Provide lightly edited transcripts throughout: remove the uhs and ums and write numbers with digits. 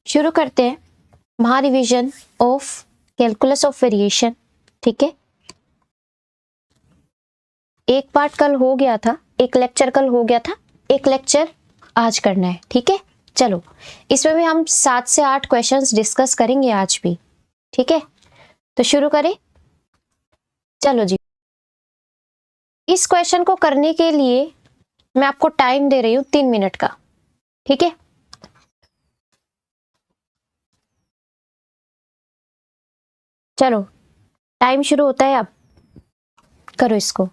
शुरू करते हैं महारिविजन ऑफ कैलकुलस ऑफ वेरिएशन। ठीक है, एक पार्ट कल हो गया था, एक लेक्चर कल हो गया था, एक लेक्चर आज करना है। ठीक है, चलो इसमें भी हम 7 से 8 क्वेश्चंस डिस्कस करेंगे आज भी। ठीक है, तो शुरू करें। चलो जी, इस क्वेश्चन को करने के लिए मैं आपको टाइम दे रही हूं 3 मिनट का। ठीक है, चलो टाइम शुरू होता है, अब करो इसको।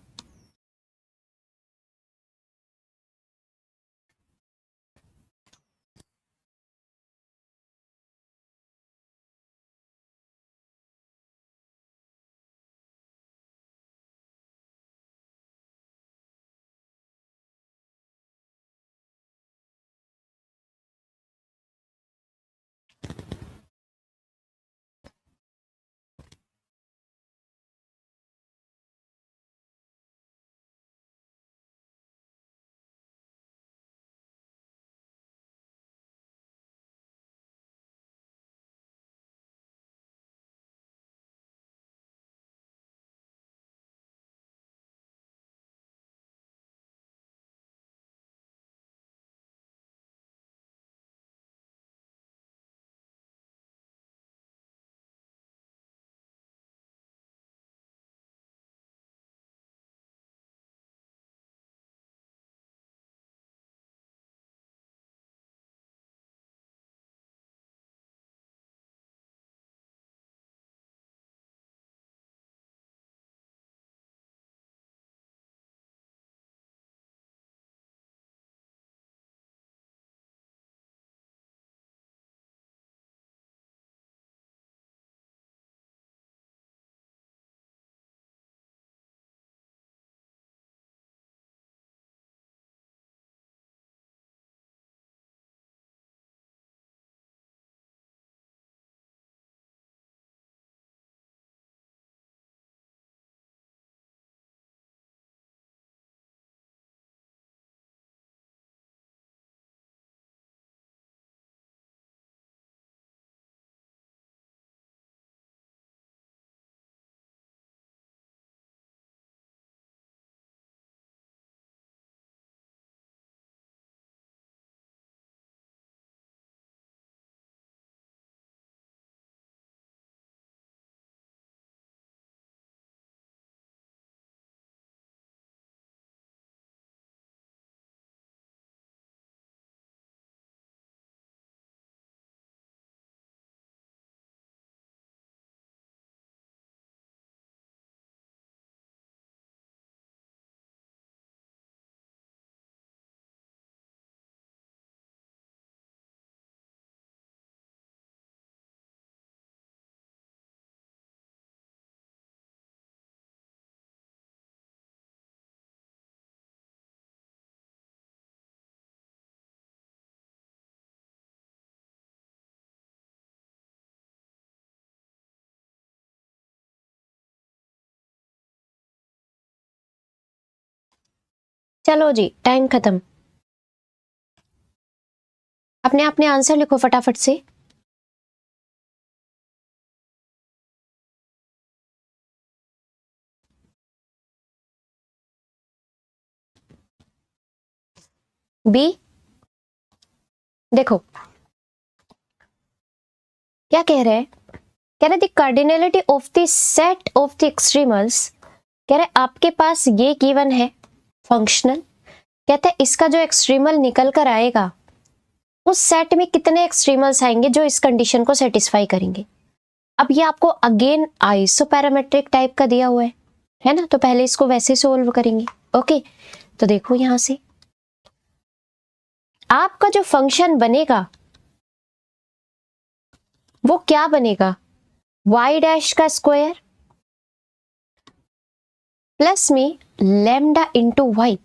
चलो जी, टाइम खत्म। अपने आंसर लिखो फटाफट से। बी, देखो क्या कह रहे हैं, कह रहे the cardinality of the set of the extremals. कह रहे आपके पास ये गिवन है फंक्शनल, कहते हैं इसका जो एक्सट्रीमल निकल कर आएगा उस सेट में कितने एक्सट्रीमल्स आएंगे जो इस कंडीशन को सेटिस्फाई करेंगे। अब ये आपको अगेन आइसोपैरामेट्रिक टाइप का दिया हुआ है ना, तो पहले इसको वैसे सोल्व करेंगे। ओके, तो देखो यहां से आपका जो फंक्शन बनेगा वो क्या बनेगा, y डैश का स्क्वायर प्लस में लैम्डा इंटू वाई,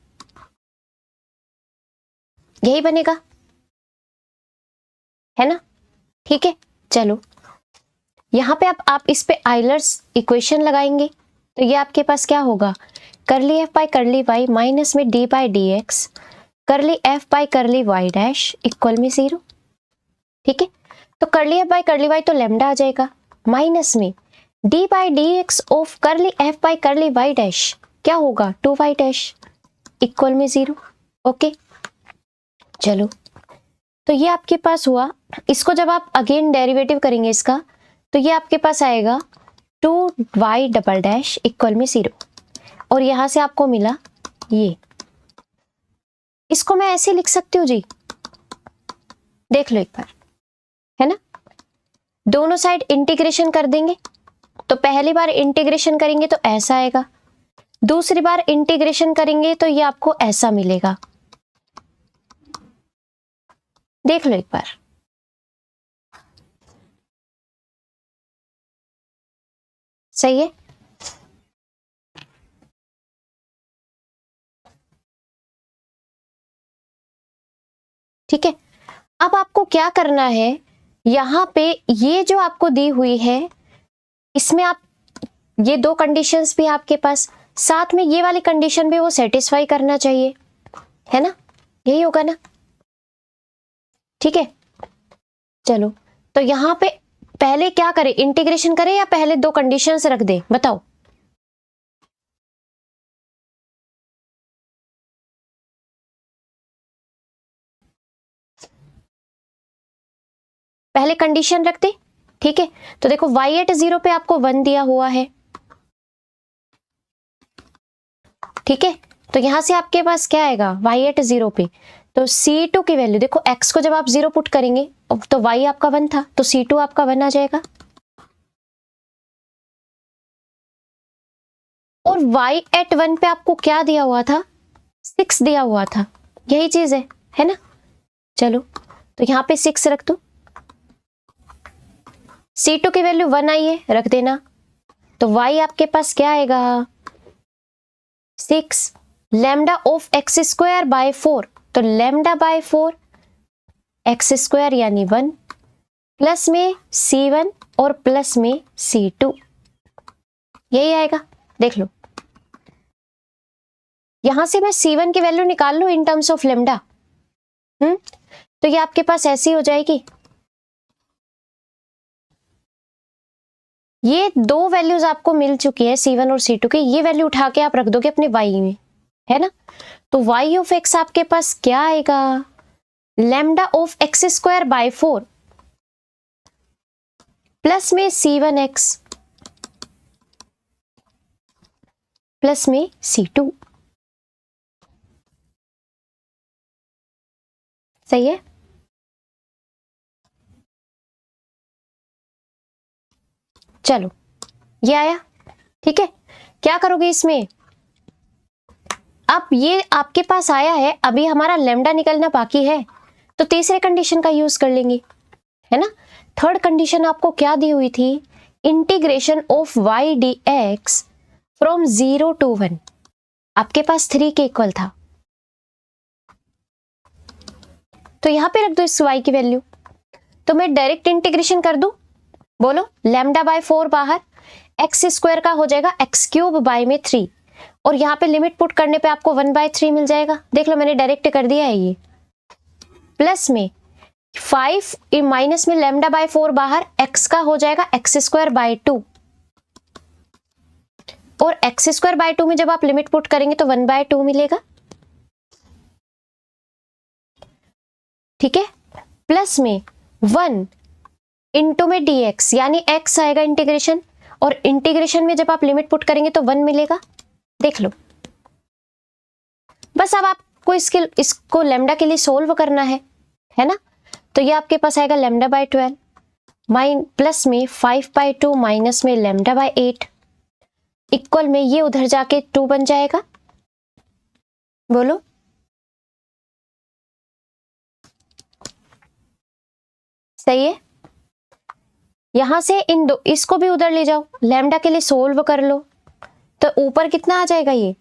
यही बनेगा, है ना। ठीक है, चलो यहां पे आप इस पे आइलर्स इक्वेशन लगाएंगे तो ये आपके पास क्या होगा, curly f by curly y minus में d by d x curly f by curly y dash equal में 0। ठीक है, तो curly f by curly y तो लेमडा आ जाएगा, माइनस में d by d x of curly f by curly y dash क्या होगा 2y डैश इक्वल में 0। ओके चलो, तो ये आपके पास हुआ। इसको जब आप अगेन डेरिवेटिव करेंगे इसका, तो ये आपके पास आएगा 2y डबल डैश इक्वल में 0, और यहां से आपको मिला ये। इसको मैं ऐसे लिख सकती हूँ जी, देख लो एक बार, है ना। दोनों साइड इंटीग्रेशन कर देंगे, तो पहली बार इंटीग्रेशन करेंगे तो ऐसा आएगा, दूसरी बार इंटीग्रेशन करेंगे तो ये आपको ऐसा मिलेगा। देख लो एक बार, सही है। ठीक है, अब आपको क्या करना है, यहां पे ये जो आपको दी हुई है इसमें आप ये दो कंडीशंस भी आपके पास, साथ में ये वाली कंडीशन भी वो सेटिस्फाई करना चाहिए, है ना, यही होगा ना। ठीक है, चलो तो यहां पे पहले क्या करें, इंटीग्रेशन करें या पहले दो कंडीशंस रख दे, बताओ। पहले कंडीशन रख दे, ठीक है। तो देखो y एट 0 पे आपको 1 दिया हुआ है, ठीक है। तो यहां से आपके पास क्या आएगा y एट 0 पे, तो C2 की वैल्यू देखो, x को जब आप 0 पुट करेंगे तो y आपका 1 था, तो C2 आपका 1 आ जाएगा। और y एट 1 पे आपको क्या दिया हुआ था, 6 दिया हुआ था, यही चीज है ना। चलो तो यहां पे 6 रख दो, C2 की वैल्यू 1 आई है, रख देना। तो y आपके पास क्या आएगा 6 lambda of x square by 4, तो लैम्डा बाय 4 एक्स स्क्वायर यानी 1, प्लस में C1 और प्लस में C2, यही आएगा। देख लो, यहां से मैं C1 की वैल्यू निकाल लूं इन टर्म्स ऑफ लैम्डा, तो ये आपके पास ऐसी हो जाएगी। ये दो वैल्यूज आपको मिल चुकी है C1 और C2 की, ये वैल्यू उठा के आप रख दोगे अपने y में, है ना। तो y ऑफ x आपके पास क्या आएगा, lambda of x square by 4 plus में C1x प्लस में C2, सही है। चलो ये आया, ठीक है। क्या करोगे इसमें, अब ये आपके पास आया है, अभी हमारा लैम्डा निकलना बाकी है, तो तीसरे कंडीशन का यूज कर लेंगे, है ना। थर्ड कंडीशन आपको क्या दी हुई थी, integration of y dx from 0 to 1, आपके पास 3 के इक्वल था, तो यहां पे रख दो इस y की वैल्यू। तो मैं डायरेक्ट इंटीग्रेशन कर दूं, बोलो लैम्डा बाय 4 बाहर, एक्स स्क्वायर का हो जाएगा एक्स क्यूब बाय में 3, और यहाँ पे लिमिट पुट करने पे आपको 1/3 मिल जाएगा। देख लो मैंने डायरेक्ट कर दिया है ये, प्लस में 5 माइनस में लैम्डा बाय 4 बाहर, एक्स का हो जाएगा एक्स स्क्वायर बाय 2, और एक्स स्क्वायर बाय 2 में जब आप लिमिट पुट करेंगे तो 1/2 मिलेगा, ठीक है। प्लस में 1 इंटू में dx यानी x आएगा इंटीग्रेशन, और इंटीग्रेशन में जब आप लिमिट पुट करेंगे तो 1 मिलेगा। देख लो, बस अब आपको इसको लैम्डा के लिए सोल्व करना है ना। तो ये आपके पास आएगा लैम्डा बाय 12 प्लस में 5/2 माइनस में लैम्डा बाय 8 इक्वल में ये उधर जाके 2 बन जाएगा, बोलो। सही है, यहां से इन दो इसको भी उधर ले जाओ, लैम्डा के लिए सोल्व कर लो, तो ऊपर कितना आ जाएगा, ये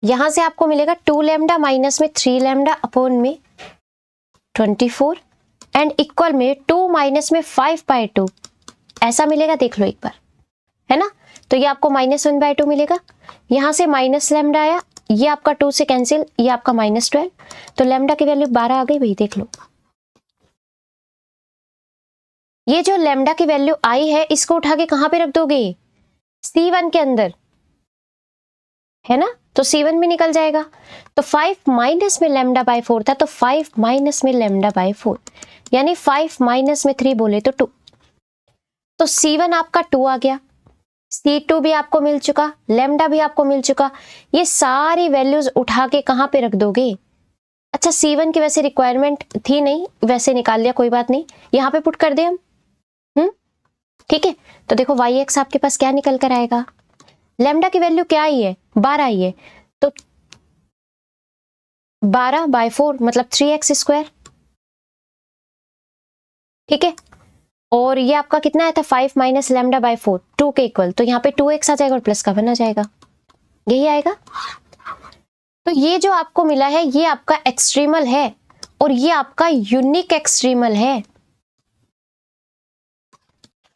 यहां से आपको मिलेगा 2 लैम्डा माइनस में 3 लैम्डा अपॉन में 24 एंड इक्वल में 2 माइनस में 5/2 ऐसा मिलेगा। देख लो एक बार, है ना। तो ये आपको -1/2 मिलेगा, यहां से माइनस लैम्डा आया ये आपका 2 से कैंसिल, ये आपका -12, तो लैम्डा की वैल्यू 12 आ गई भाई, देख लो। ये जो लैम्डा की वैल्यू आई है, इसको उठा के कहां पे रख दोगे? C1 के अंदर, है ना, तो C1 भी निकल जाएगा। तो 5 माइनस में लैम्डा बाय 4 था, तो 5 माइनस में लैम्डा बाय 4, यानी 5 माइनस में 3 बोले तो 2। तो C1 आपका 2 आ गया, C2 भी आपको मिल चुका, लैम्डा भी आपको मिल चुका। ये सारी वैल्यूज उठा के कहां पे रख दोगे? अच्छा, C1 की वैसे रिक्वायरमेंट थी नहीं, वैसे निकाल लिया, कोई बात नहीं, यहां पे पुट कर दे हम। ठीक है, तो देखो वाई एक्स आपके पास क्या निकल कर आएगा? लैम्डा की वैल्यू क्या आई है? 12 आई है, तो 12/4 मतलब 3x²। ठीक है, और ये आपका कितना आया था? 5 माइनस लैम्डा बाय 4, 2 के इक्वल, तो यहाँ पे 2x आ जाएगा और प्लस का 1 आ जाएगा, यही आएगा। तो ये जो आपको मिला है, ये आपका एक्सट्रीमल है, और ये आपका यूनिक एक्सट्रीमल है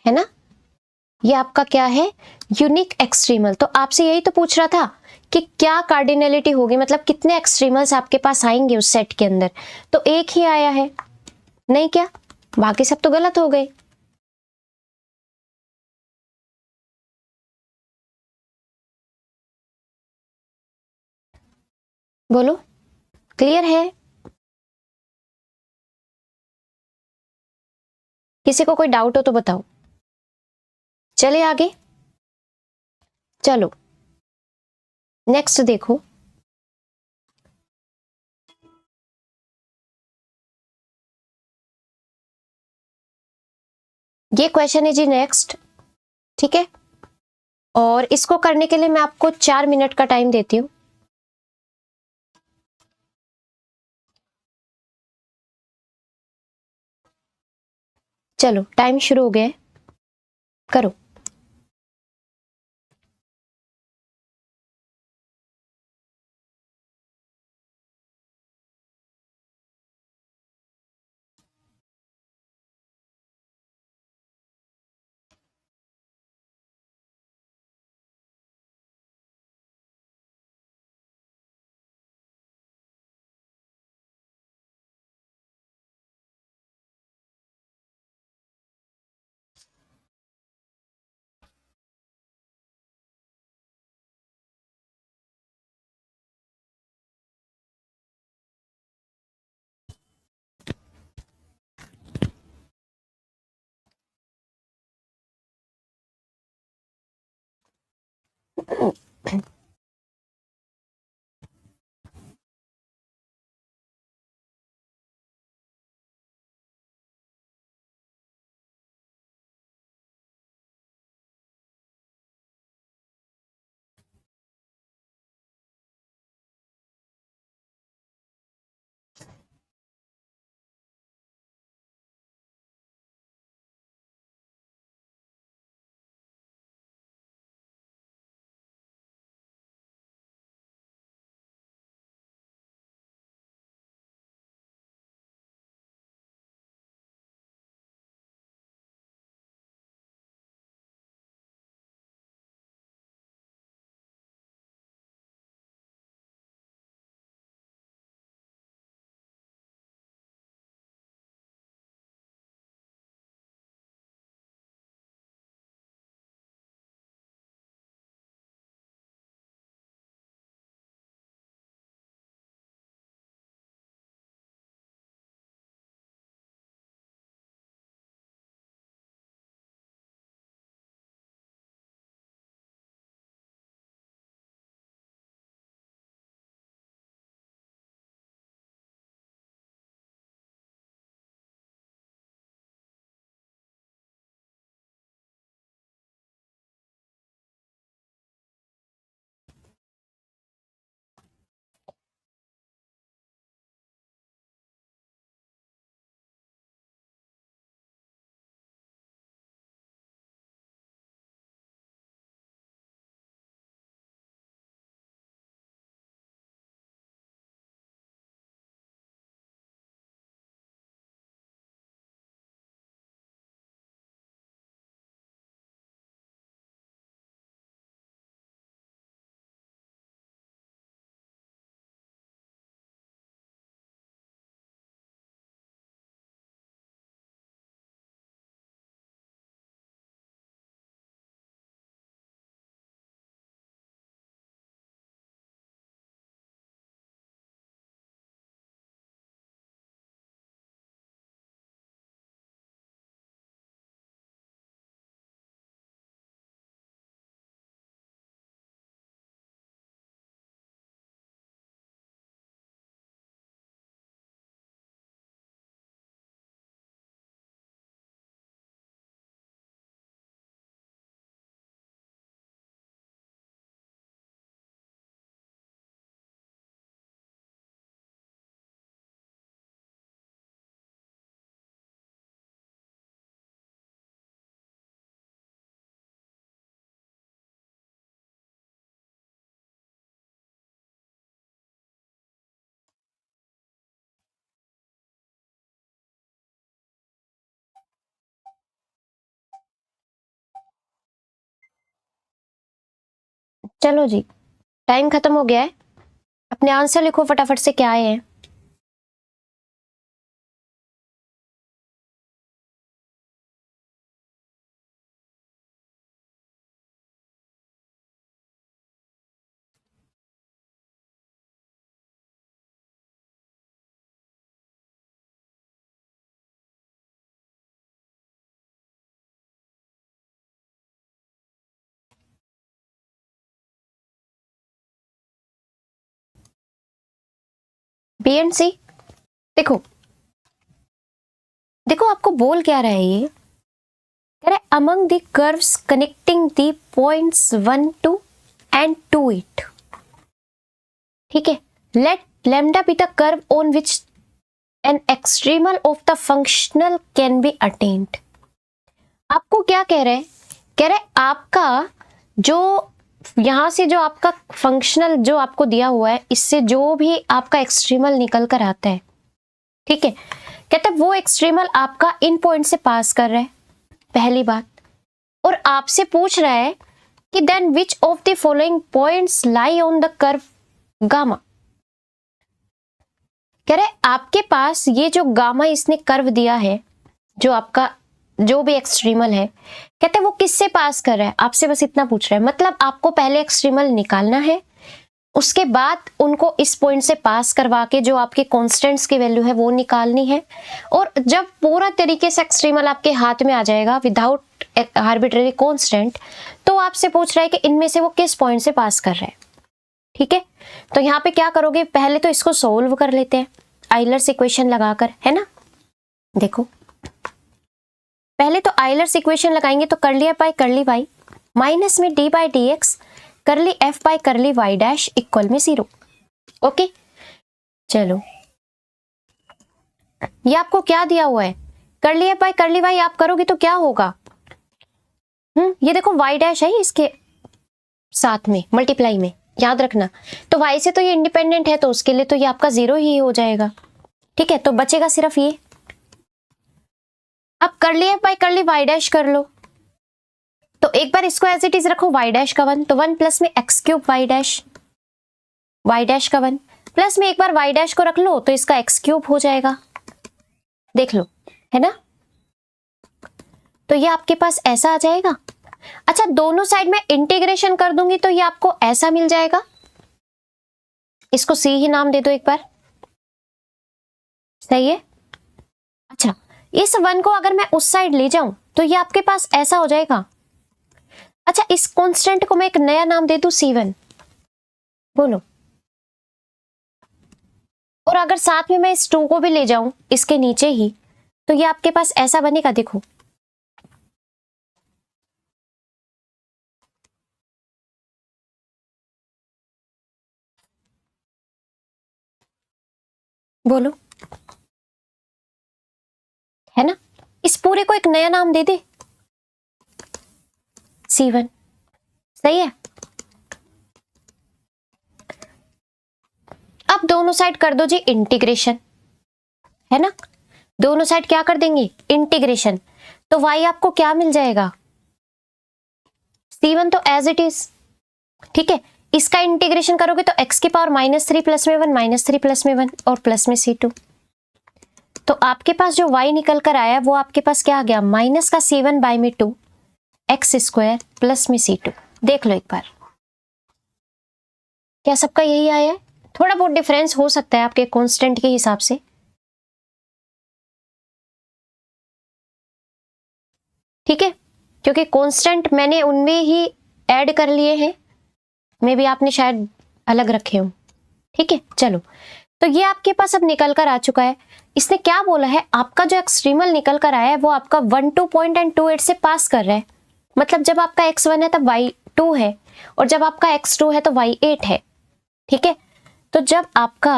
ना? ये आपका क्या है? Unique extremal. तो आपसे यही तो पूछ रहा था कि क्या कार्डिनलिटी होगी, मतलब कितने एक्सट्रीमल्स आपके पास आएंगे उस सेट के अंदर। तो एक ही आया है, नहीं क्या? बाकी सब तो गलत हो गए। बोलो, क्लियर है? किसी को कोई डाउट हो तो बताओ। चले आगे, चलो नेक्स्ट देखो। ये क्वेश्चन है जी नेक्स्ट, ठीक है, और इसको करने के लिए मैं आपको 4 मिनट का टाइम देती हूं। चलो टाइम शुरू हो गया है, करो। चलो जी, टाइम खत्म हो गया है। अपने आंसर लिखो फटाफट से, क्या आए हैं। बी एंड सी। देखो देखो, आपको बोल क्या रहा है ये, कह रहे among the curves connecting the points 1 2 and 2 8। ठीक है, let lambda be the curve on which an extremal of the functional can be attained. आपको क्या कह रहे हैं, कह रहे आपका जो यहां से जो आपका फंक्शनल जो आपको दिया हुआ है, इससे जो भी आपका एक्सट्रीमल निकल कर आता है, ठीक है, कहते हैं वो एक्सट्रीमल आपका इन पॉइंट से पास कर रहा है, पहली बात। और आपसे पूछ रहा है कि then which of the following points lie on the curve gamma. कह रहे आपके पास ये जो गामा इसने कर्व दिया है, जो आपका जो भी एक्सट्रीमल है, कहते हैं वो किससे पास कर रहा है, आपसे बस इतना पूछ रहा है। मतलब आपको पहले एक्सट्रीमल निकालना है, उसके बाद उनको इस पॉइंट से पास करवा के जो आपके कांस्टेंट्स की वैल्यू है वो निकालनी है। और जब पूरा तरीके से एक्सट्रीमल आपके हाथ में आ जाएगा विदाउट आर्बिट्रेरी कांस्टेंट, तो आपसे पूछ रहा है कि इनमें से वो किस पॉइंट से पास कर रहा है। ठीक है, तो यहाँ पे क्या करोगे, पहले तो इसको सोल्व कर लेते हैं आइलर्स इक्वेशन लगाकर, है ना। देखो पहले तो आइलर्स इक्वेशन लगाएंगे, तो कर लिया बाय कर ली वाई माइनस में डी बाई डी एक्स कर ली एफ बाय कर ली वाई डैश इक्वल में 0। ओके, चलो ये आपको क्या दिया हुआ है, कर लिया बाय कर ली वाई, आप करोगे तो क्या होगा, ये देखो वाई डैश है इसके साथ में मल्टीप्लाई में, याद रखना। तो वाई से तो ये इंडिपेंडेंट है, तो उसके लिए तो ये आपका 0 ही हो जाएगा। ठीक है, तो बचेगा सिर्फ ये। अब कर लिया बाय कर ली वाई डैश कर लो, तो एक बार इसको एज इट इज रखो, वाई डैश का 1, तो 1 प्लस में एक्स क्यूब वाई डैश का 1 प्लस में एक बार वाई डैश को रख लो, तो इसका एक्स क्यूब हो जाएगा। देख लो, है ना। तो ये आपके पास ऐसा आ जाएगा। अच्छा, दोनों साइड में इंटीग्रेशन कर दूंगी तो ये आपको ऐसा मिल जाएगा। इसको सी ही नाम दे दो एक बार, सही है। अच्छा, इस 1 को अगर मैं उस साइड ले जाऊं तो ये आपके पास ऐसा हो जाएगा। अच्छा, इस कांस्टेंट को मैं एक नया नाम दे दूं C1, बोलो। और अगर साथ में मैं इस 2 को भी ले जाऊं इसके नीचे ही, तो ये आपके पास ऐसा बनेगा। देखो बोलो, है ना। इस पूरे को एक नया नाम दे दे, C1, सही है। अब दोनों साइड कर दो जी इंटीग्रेशन, है ना। दोनों साइड क्या कर देंगे, इंटीग्रेशन, तो y आपको क्या मिल जाएगा, C1 तो एज इट इज। ठीक है, इसका इंटीग्रेशन करोगे तो x की पावर -3 प्लस में 1 -3 प्लस में 1 और प्लस में C2। तो आपके पास जो y निकल कर आया वो आपके पास क्या आ गया, माइनस का C1 बाय में 2 एक्स स्क्वायर प्लस में C2। देख लो एक बार, क्या सबका यही आया है। थोड़ा बहुत डिफरेंस हो सकता है आपके कांस्टेंट के हिसाब से। ठीक है, क्योंकि कांस्टेंट मैंने उनमें ही ऐड कर लिए हैं, मे भी आपने शायद अलग रखे हो। ठीक है, चलो, तो ये आपके पास अब निकल कर आ चुका है। इसने क्या बोला है, आपका जो एक्सट्रीमल निकल कर आया है वो आपका 1 2 पॉइंट एंड 2 8 से पास कर रहा है। मतलब जब आपका x1 है तब y2 है, और जब आपका x2 है तो y8 है। ठीक है, तो जब आपका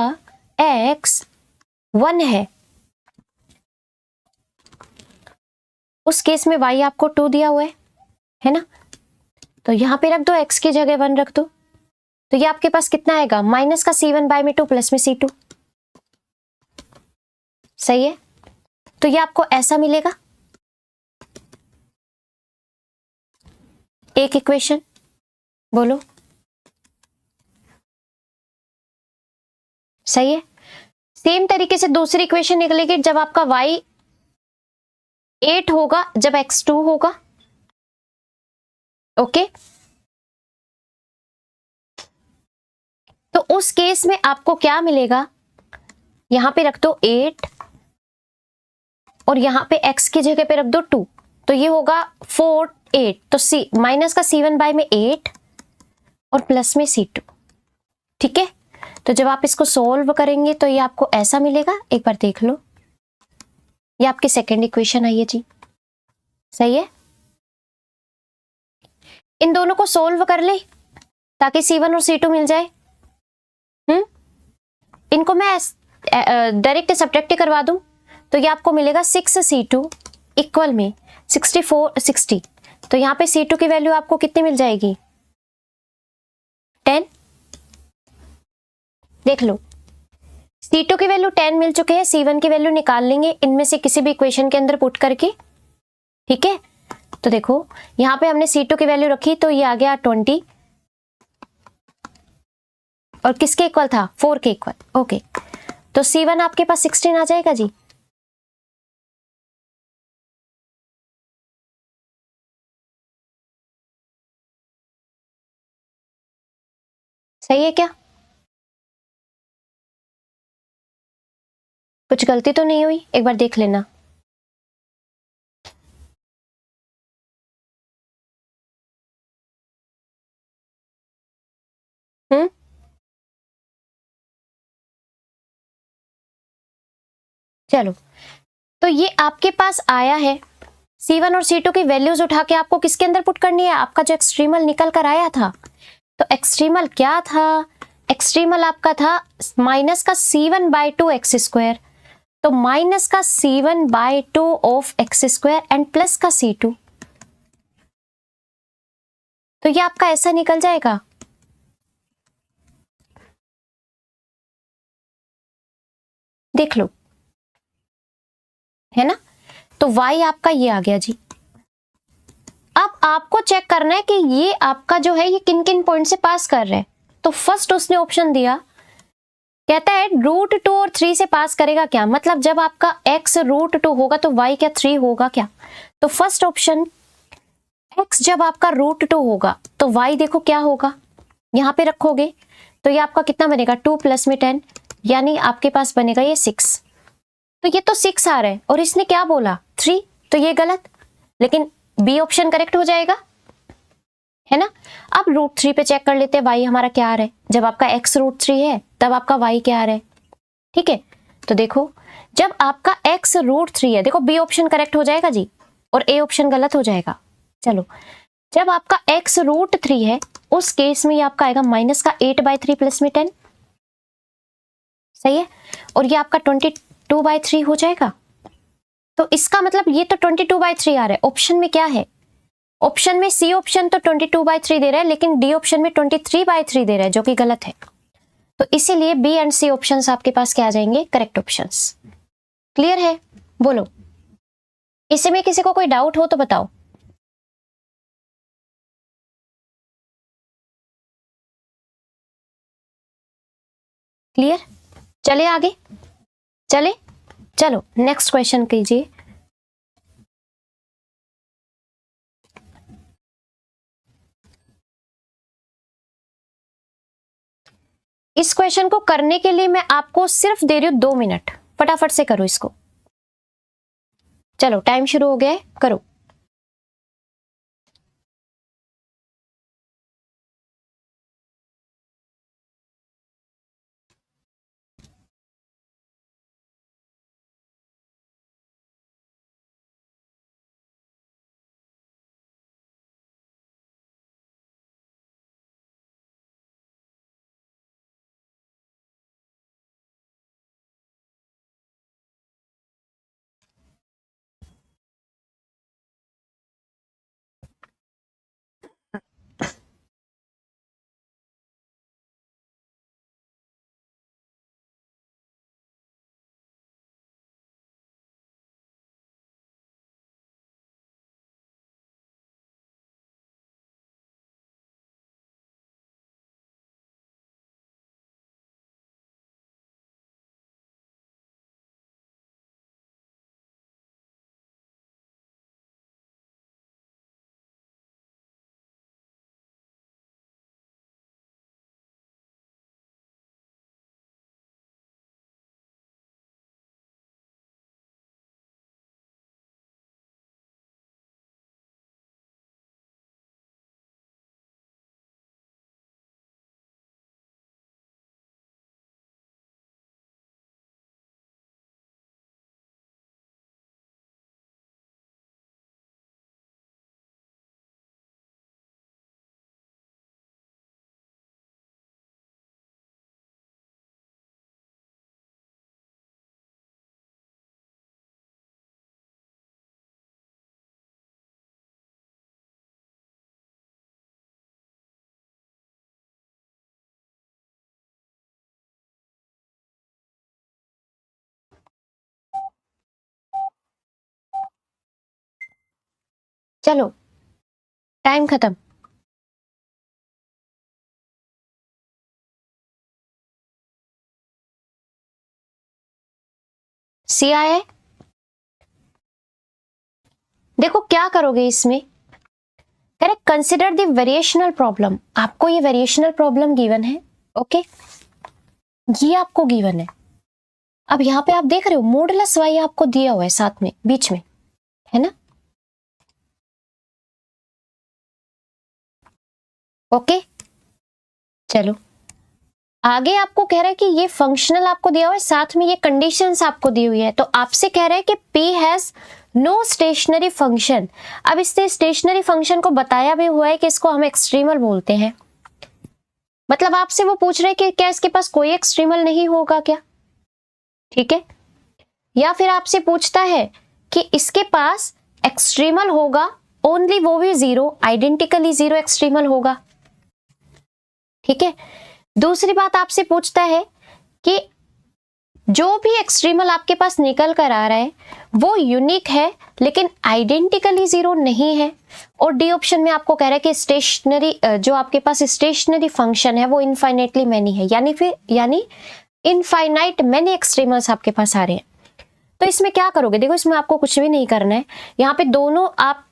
x1 है उस केस में y आपको 2 दिया हुआ है ना। तो यहां पे रख दो, x की जगह 1 रख दो, तो ये आपके पास कितना आएगा, माइनस का C1 बाय में 2 प्लस में C2। सही है, तो ये आपको ऐसा मिलेगा एक इक्वेशन, बोलो। सही है। सेम तरीके से दूसरी इक्वेशन निकलेगी जब आपका y 8 होगा, जब x 2 होगा। ओके, तो उस केस में आपको क्या मिलेगा, यहां पे रख दो 8 और यहां पे x की जगह पे रख दो 2, तो ये होगा 4 8, तो सी माइनस का C1 बाय में 8 और प्लस में C2। ठीक है, तो जब आप इसको सोल्व करेंगे तो ये आपको ऐसा मिलेगा, एक बार देख लो, ये आपकी सेकेंड इक्वेशन आई है जी। सही है, इन दोनों को सोल्व कर ले ताकि C1 और C2 मिल जाए। इनको मैं डायरेक्ट सब्ट्रैक्ट करवा दूं तो ये आपको मिलेगा 6C2 इक्वल में 60। तो यहाँ पे C2 की वैल्यू आपको कितनी मिल जाएगी, 10। देख लो, C2 की वैल्यू 10 मिल चुके हैं, C1 की वैल्यू निकाल लेंगे इनमें से किसी भी इक्वेशन के अंदर पुट करके। ठीक है, तो देखो यहाँ पे हमने C2 की वैल्यू रखी तो ये आ गया 20 और किसके इक्वल था, 4 के इक्वल। ओके, तो C1 आपके पास 16 आ जाएगा जी। सही है क्या, कुछ गलती तो नहीं हुई, एक बार देख लेना। हम्म, चलो, तो ये आपके पास आया है। C1 और C2 की वैल्यूज उठा के आपको किसके अंदर पुट करनी है, आपका जो एक्सट्रीमल निकल कर आया था। तो एक्सट्रीमल क्या था, एक्सट्रीमल आपका था माइनस का C1 बाय 2 एक्स स्क्वायर, तो माइनस का C1 by 2 of x square and plus का C2, तो ये आपका ऐसा निकल जाएगा। देख लो, है ना, तो y आपका ये आ गया जी। अब आपको चेक करना है कि ये आपका जो है ये किन किन पॉइंट से पास कर रहा है। तो फर्स्ट उसने ऑप्शन दिया, कहता है √2 और 3 से पास करेगा क्या, मतलब जब आपका x √2 होगा तो y क्या 3 होगा क्या। तो फर्स्ट ऑप्शन x जब आपका √2 होगा तो y देखो क्या होगा, यहां पे रखोगे तो ये आपका कितना बनेगा, 2 प्लस में 10, यानी आपके पास बनेगा ये 6। तो ये तो 6 आ रहा है और इसने क्या बोला 3, तो ये गलत, लेकिन बी ऑप्शन करेक्ट हो जाएगा, है ना। अब √3 पे चेक कर लेते हैं y हमारा क्या आ रहा है, जब आपका x √3 है तब आपका y क्या आ रहा है। ठीक है, तो देखो जब आपका x √3 है, देखो बी ऑप्शन करेक्ट हो जाएगा जी और ए ऑप्शन गलत हो जाएगा। चलो, जब आपका x √3 है उस केस में ये आपका आएगा माइनस का 8/3 प्लस में 10। सही है, और ये आपका 22/3 हो जाएगा। तो इसका मतलब ये तो 22/3 आ रहा है, ऑप्शन में क्या है, ऑप्शन में सी ऑप्शन तो 22/3 दे रहा है लेकिन डी ऑप्शन में 23/3 दे रहा है, जो कि गलत है। तो इसीलिए बी एंड सी ऑप्शंस आपके पास क्या आ जाएंगे, करेक्ट ऑप्शंस। क्लियर है, बोलो, इसमें किसी को कोई डाउट हो तो बताओ। क्लियर, चले आगे, चले, चलो नेक्स्ट क्वेश्चन कीजिए। इस क्वेश्चन को करने के लिए मैं आपको सिर्फ दे रही हूं 2 मिनट, फटाफट से करो इसको। चलो टाइम शुरू हो गया है, करो। चलो टाइम खत्म। सी आया है? देखो क्या करोगे इसमें, correct, consider the variational problem. आपको ये वेरिएशनल प्रॉब्लम गिवन है, ओके, ये आपको गिवन है। अब यहाँ पे आप देख रहे हो मॉडुलस वाई आपको दिया हुआ है साथ में, बीच में, है ना, ओके। चलो आगे आपको कह रहा है कि ये फंक्शनल आपको दिया हुआ है, साथ में ये कंडीशंस आपको दी हुई है, तो आपसे कह रहा है कि P has no stationary function. अब इससे स्टेशनरी फंक्शन को बताया भी हुआ है कि इसको हम एक्सट्रीमल बोलते हैं, मतलब आपसे वो पूछ रहे हैं कि क्या इसके पास कोई एक्सट्रीमल नहीं होगा क्या, ठीक है, या फिर आपसे पूछता है कि इसके पास एक्सट्रीमल होगा ओनली, वो भी जीरो, आइडेंटिकली जीरो एक्सट्रीमल होगा, ठीक है। दूसरी बात आपसे पूछता है कि जो भी एक्सट्रीमल आपके पास निकल कर आ रहा है वो यूनिक है लेकिन आइडेंटिकली जीरो नहीं है, और डी ऑप्शन में आपको कह रहा है कि स्टेशनरी, जो आपके पास स्टेशनरी फंक्शन है वो इनफाइनाइटली मैनी है, यानी इनफाइनाइट मैनी एक्सट्रीमल्स आपके पास आ रहे हैं। तो इसमें क्या करोगे, देखो इसमें आपको कुछ भी नहीं करना है, यहाँ पे दोनों आप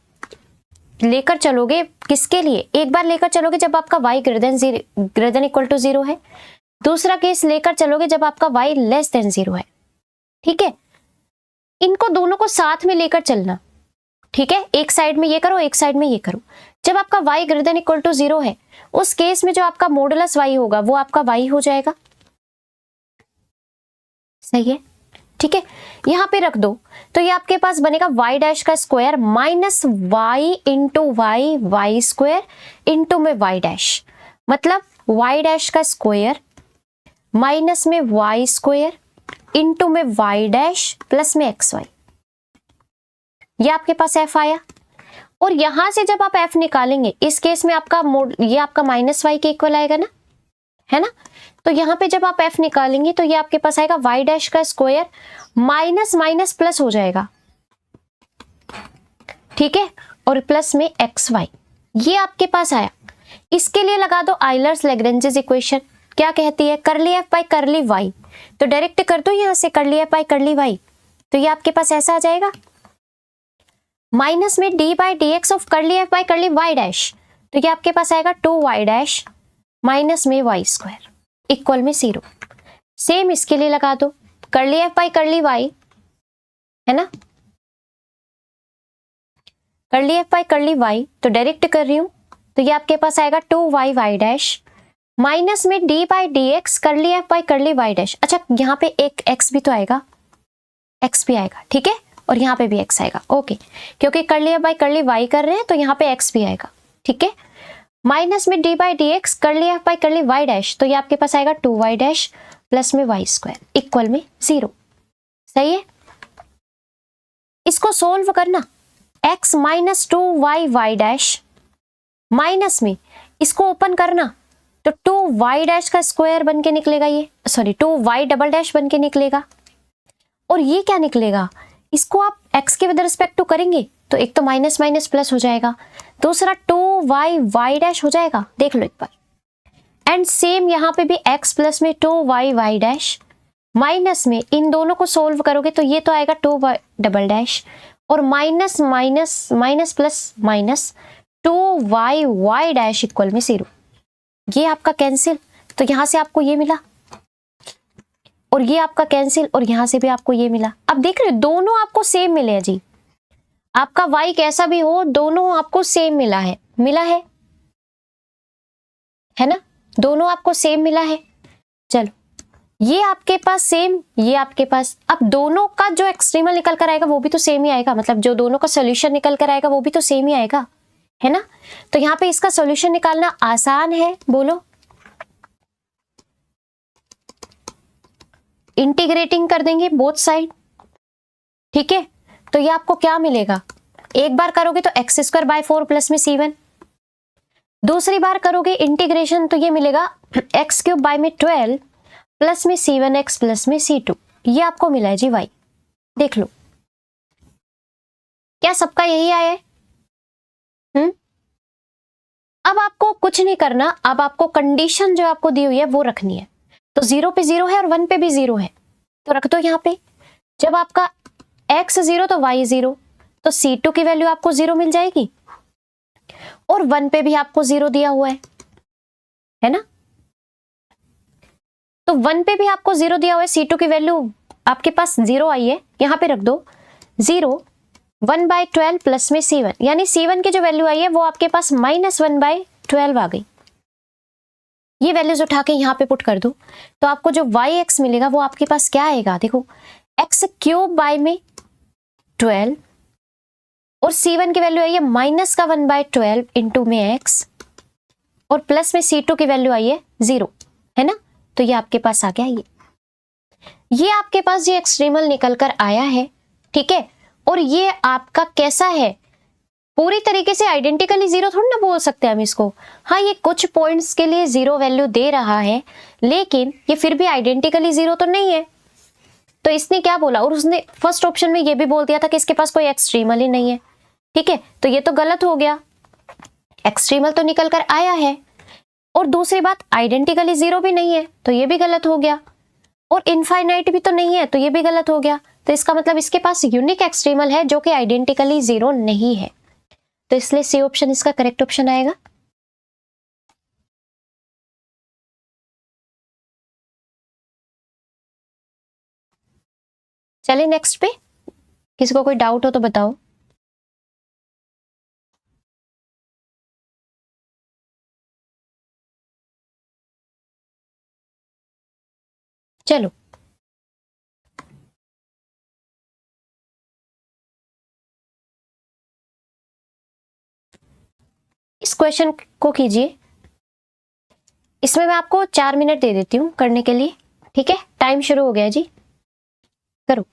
लेकर चलोगे, किसके लिए, एक बार लेकर चलोगे जब आपका y greater than equal to 0 है, दूसरा केस लेकर चलोगे जब आपका y लेस देन 0 है, ठीक है। इनको दोनों को साथ में लेकर चलना, ठीक है, एक साइड में ये करो, एक साइड में ये करो। जब आपका y greater than equal to 0 है, उस केस में जो आपका मॉडुलस y होगा वो आपका y हो जाएगा, सही है, ठीक है। यहां पे रख दो तो ये आपके पास बनेगा y डैश का square minus y into y square into में y डैश, मतलब y डैश का स्क्वायर माइनस में y स्क्वायर इंटू में y डैश प्लस में xy, ये आपके पास f आया। और यहां से जब आप f निकालेंगे, इस केस में आपका ये आपका माइनस y के इक्वल आएगा ना, है ना, तो यहां पे जब आप f निकालेंगे तो ये आपके पास आएगा y डैश का स्क्वायर माइनस माइनस प्लस हो जाएगा, ठीक है, और प्लस में xy, ये आपके पास आया। इसके लिए लगा दो आइलर्स लैग्रेंजेस इक्वेशन, क्या कहती है, करली f बाई करली y, तो डायरेक्ट कर दो यहां से करली f बाई करली y, तो ये आपके पास ऐसा आ जाएगा, माइनस में d by d x of करली f बाई करली y डैश, तो ये आपके पास आएगा 2y डैश माइनस में y स्क्वायर इक्वल में 0। सेम इसके लिए लगा दो करली f बाई करली y, है ना, करली f बाई करली y, तो डायरेक्ट कर रही हूं, तो ये आपके पास आएगा 2y डैश माइनस में d बाई डी एक्स करली f बाई करली y डैश। अच्छा यहाँ पे एक x भी तो आएगा, x भी आएगा, ठीक है, और यहाँ पे भी x आएगा, ओके, क्योंकि करली f बाई करली y कर रहे हैं तो यहाँ पे x भी आएगा, ठीक है, माइनस में d बाई डी एक्स करली f बाई करली y डैश, तो ये आपके पास आएगा 2y डैश प्लस में y स्क्वायर इक्वल में 0, सही है। इसको सोल्व करना, x minus 2y dash minus में इसको ओपन करना, तो 2y डैश का स्क्वायर बन के निकलेगा, ये सॉरी 2y डबल डैश बन के निकलेगा, और ये क्या निकलेगा, इसको आप x के विद रिस्पेक्ट टू करेंगे तो एक तो माइनस माइनस प्लस हो जाएगा, दूसरा 2y डैश हो जाएगा, देख लो एक बार, एंड सेम यहाँ पे भी x प्लस में 2y डैश माइनस में इन दोनों को सोल्व करोगे तो ये तो आएगा 2y डबल डैश और minus minus minus plus minus 2y dash equal में 0, ये आपका कैंसिल, तो यहां से आपको ये मिला और ये आपका कैंसिल और यहां से भी आपको ये मिला। अब देख रहे हो दोनों आपको सेम मिले हैं जी, आपका y कैसा भी हो दोनों आपको सेम मिला है ना, दोनों आपको सेम मिला है। चलो ये आपके पास सेम, ये आपके पास, अब दोनों का जो एक्सट्रीमल निकल कर आएगा वो भी तो सेम ही आएगा, मतलब जो दोनों का सोल्यूशन निकल कर आएगा वो भी तो सेम ही आएगा, है ना। तो यहाँ पे इसका सॉल्यूशन निकालना आसान है, बोलो, इंटीग्रेटिंग कर देंगे बोथ साइड, ठीक है, तो ये आपको क्या मिलेगा, एक बार करोगे तो एक्स स्क्वायर बाय 4 प्लस में c1, दूसरी बार करोगे इंटीग्रेशन तो ये मिलेगा एक्स क्यूब बाय में 12 प्लस में c1x प्लस में c2, ये आपको मिला है जी y, देख लो क्या सबका यही आया है, हम्म अब आपको कुछ नहीं करना, अब आपको कंडीशन जो आपको दी हुई है वो रखनी है। तो 0 पे 0 है और 1 पे भी 0 है, तो रख दो यहाँ पे। जब आपका x 0 तो y 0, तो C2 की वैल्यू आपको 0 मिल जाएगी, और 1 पे भी आपको 0 दिया हुआ है ना। तो 1 पे भी आपको 0 दिया हुआ है, C2 की वैल्यू आपके पास 0 आई है, यहां पे रख दो 0, 1/12 प्लस में C1, यानी C1 की जो वैल्यू आई है वो आपके पास -1/12 आ गई। ये वैल्यूज उठा के यहाँ पे पुट कर दो, तो आपको जो yx मिलेगा वो आपके पास क्या आएगा, देखो x³ बाय में 12, और C1 की वैल्यू आई है -1/12 इंटू में x, और प्लस में C2 की वैल्यू आई है 0, है ना। तो ये आपके पास आ गया, ये आपके पास ये एक्सट्रीमल निकल कर आया है, ठीक है। और ये आपका कैसा है, पूरी तरीके से आइडेंटिकली 0 थोड़ी ना बोल सकते हम इसको। हाँ, ये कुछ पॉइंट्स के लिए 0 वैल्यू दे रहा है, लेकिन ये फिर भी आइडेंटिकली 0 तो नहीं है। तो इसने क्या बोला, और उसने फर्स्ट ऑप्शन में ये भी बोल दिया था कि इसके पास कोई एक्सट्रीमल ही नहीं है, ठीक है। तो ये तो गलत हो गया, एक्सट्रीमल तो निकल कर आया है, और दूसरी बात आइडेंटिकली 0 भी नहीं है, तो ये भी गलत हो गया, और इनफाइनाइट भी तो नहीं है, तो ये भी गलत हो गया। तो इसका मतलब इसके पास यूनिक एक्सट्रीमल है जो कि आइडेंटिकली 0 नहीं है, तो इसलिए सी ऑप्शन इसका करेक्ट ऑप्शन आएगा। चलिए नेक्स्ट पे, किसी को कोई डाउट हो तो बताओ। चलो, इस क्वेश्चन को कीजिए। इसमें मैं आपको 4 मिनट दे देती हूँ करने के लिए, ठीक है। टाइम शुरू हो गया जी, करो।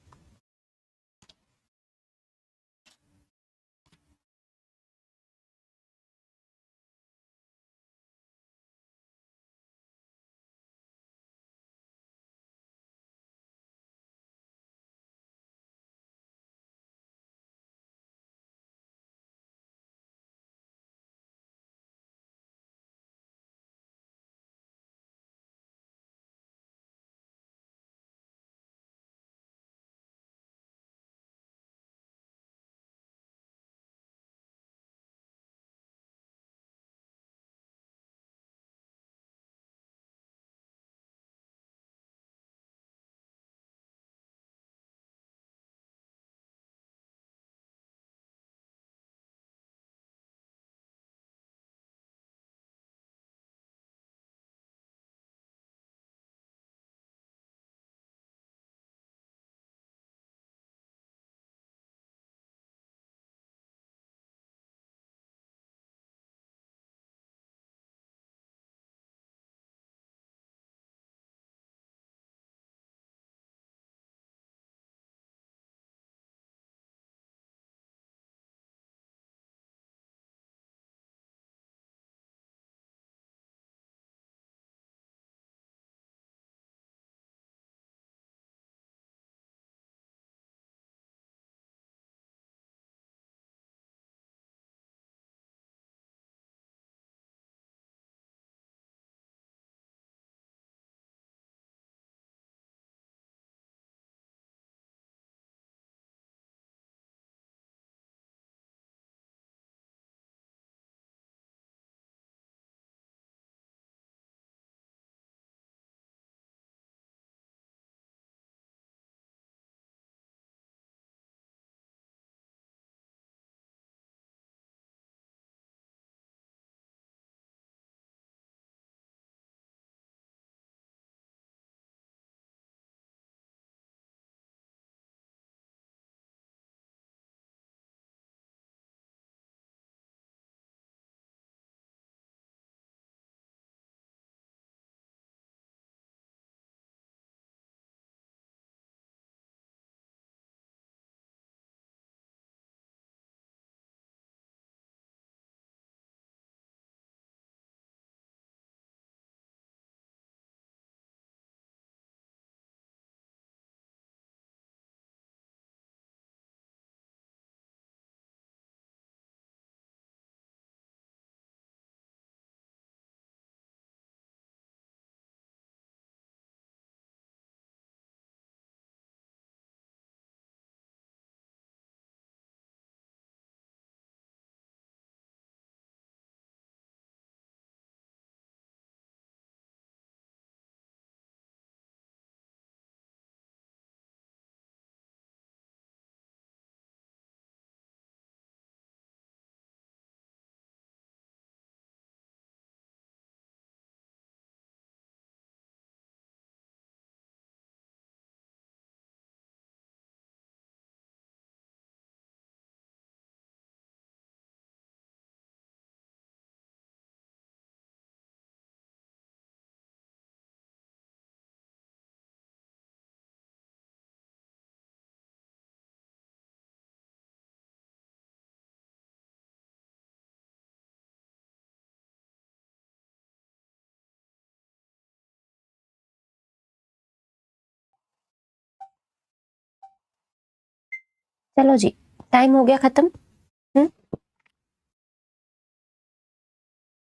चलो जी, टाइम हो गया खत्म।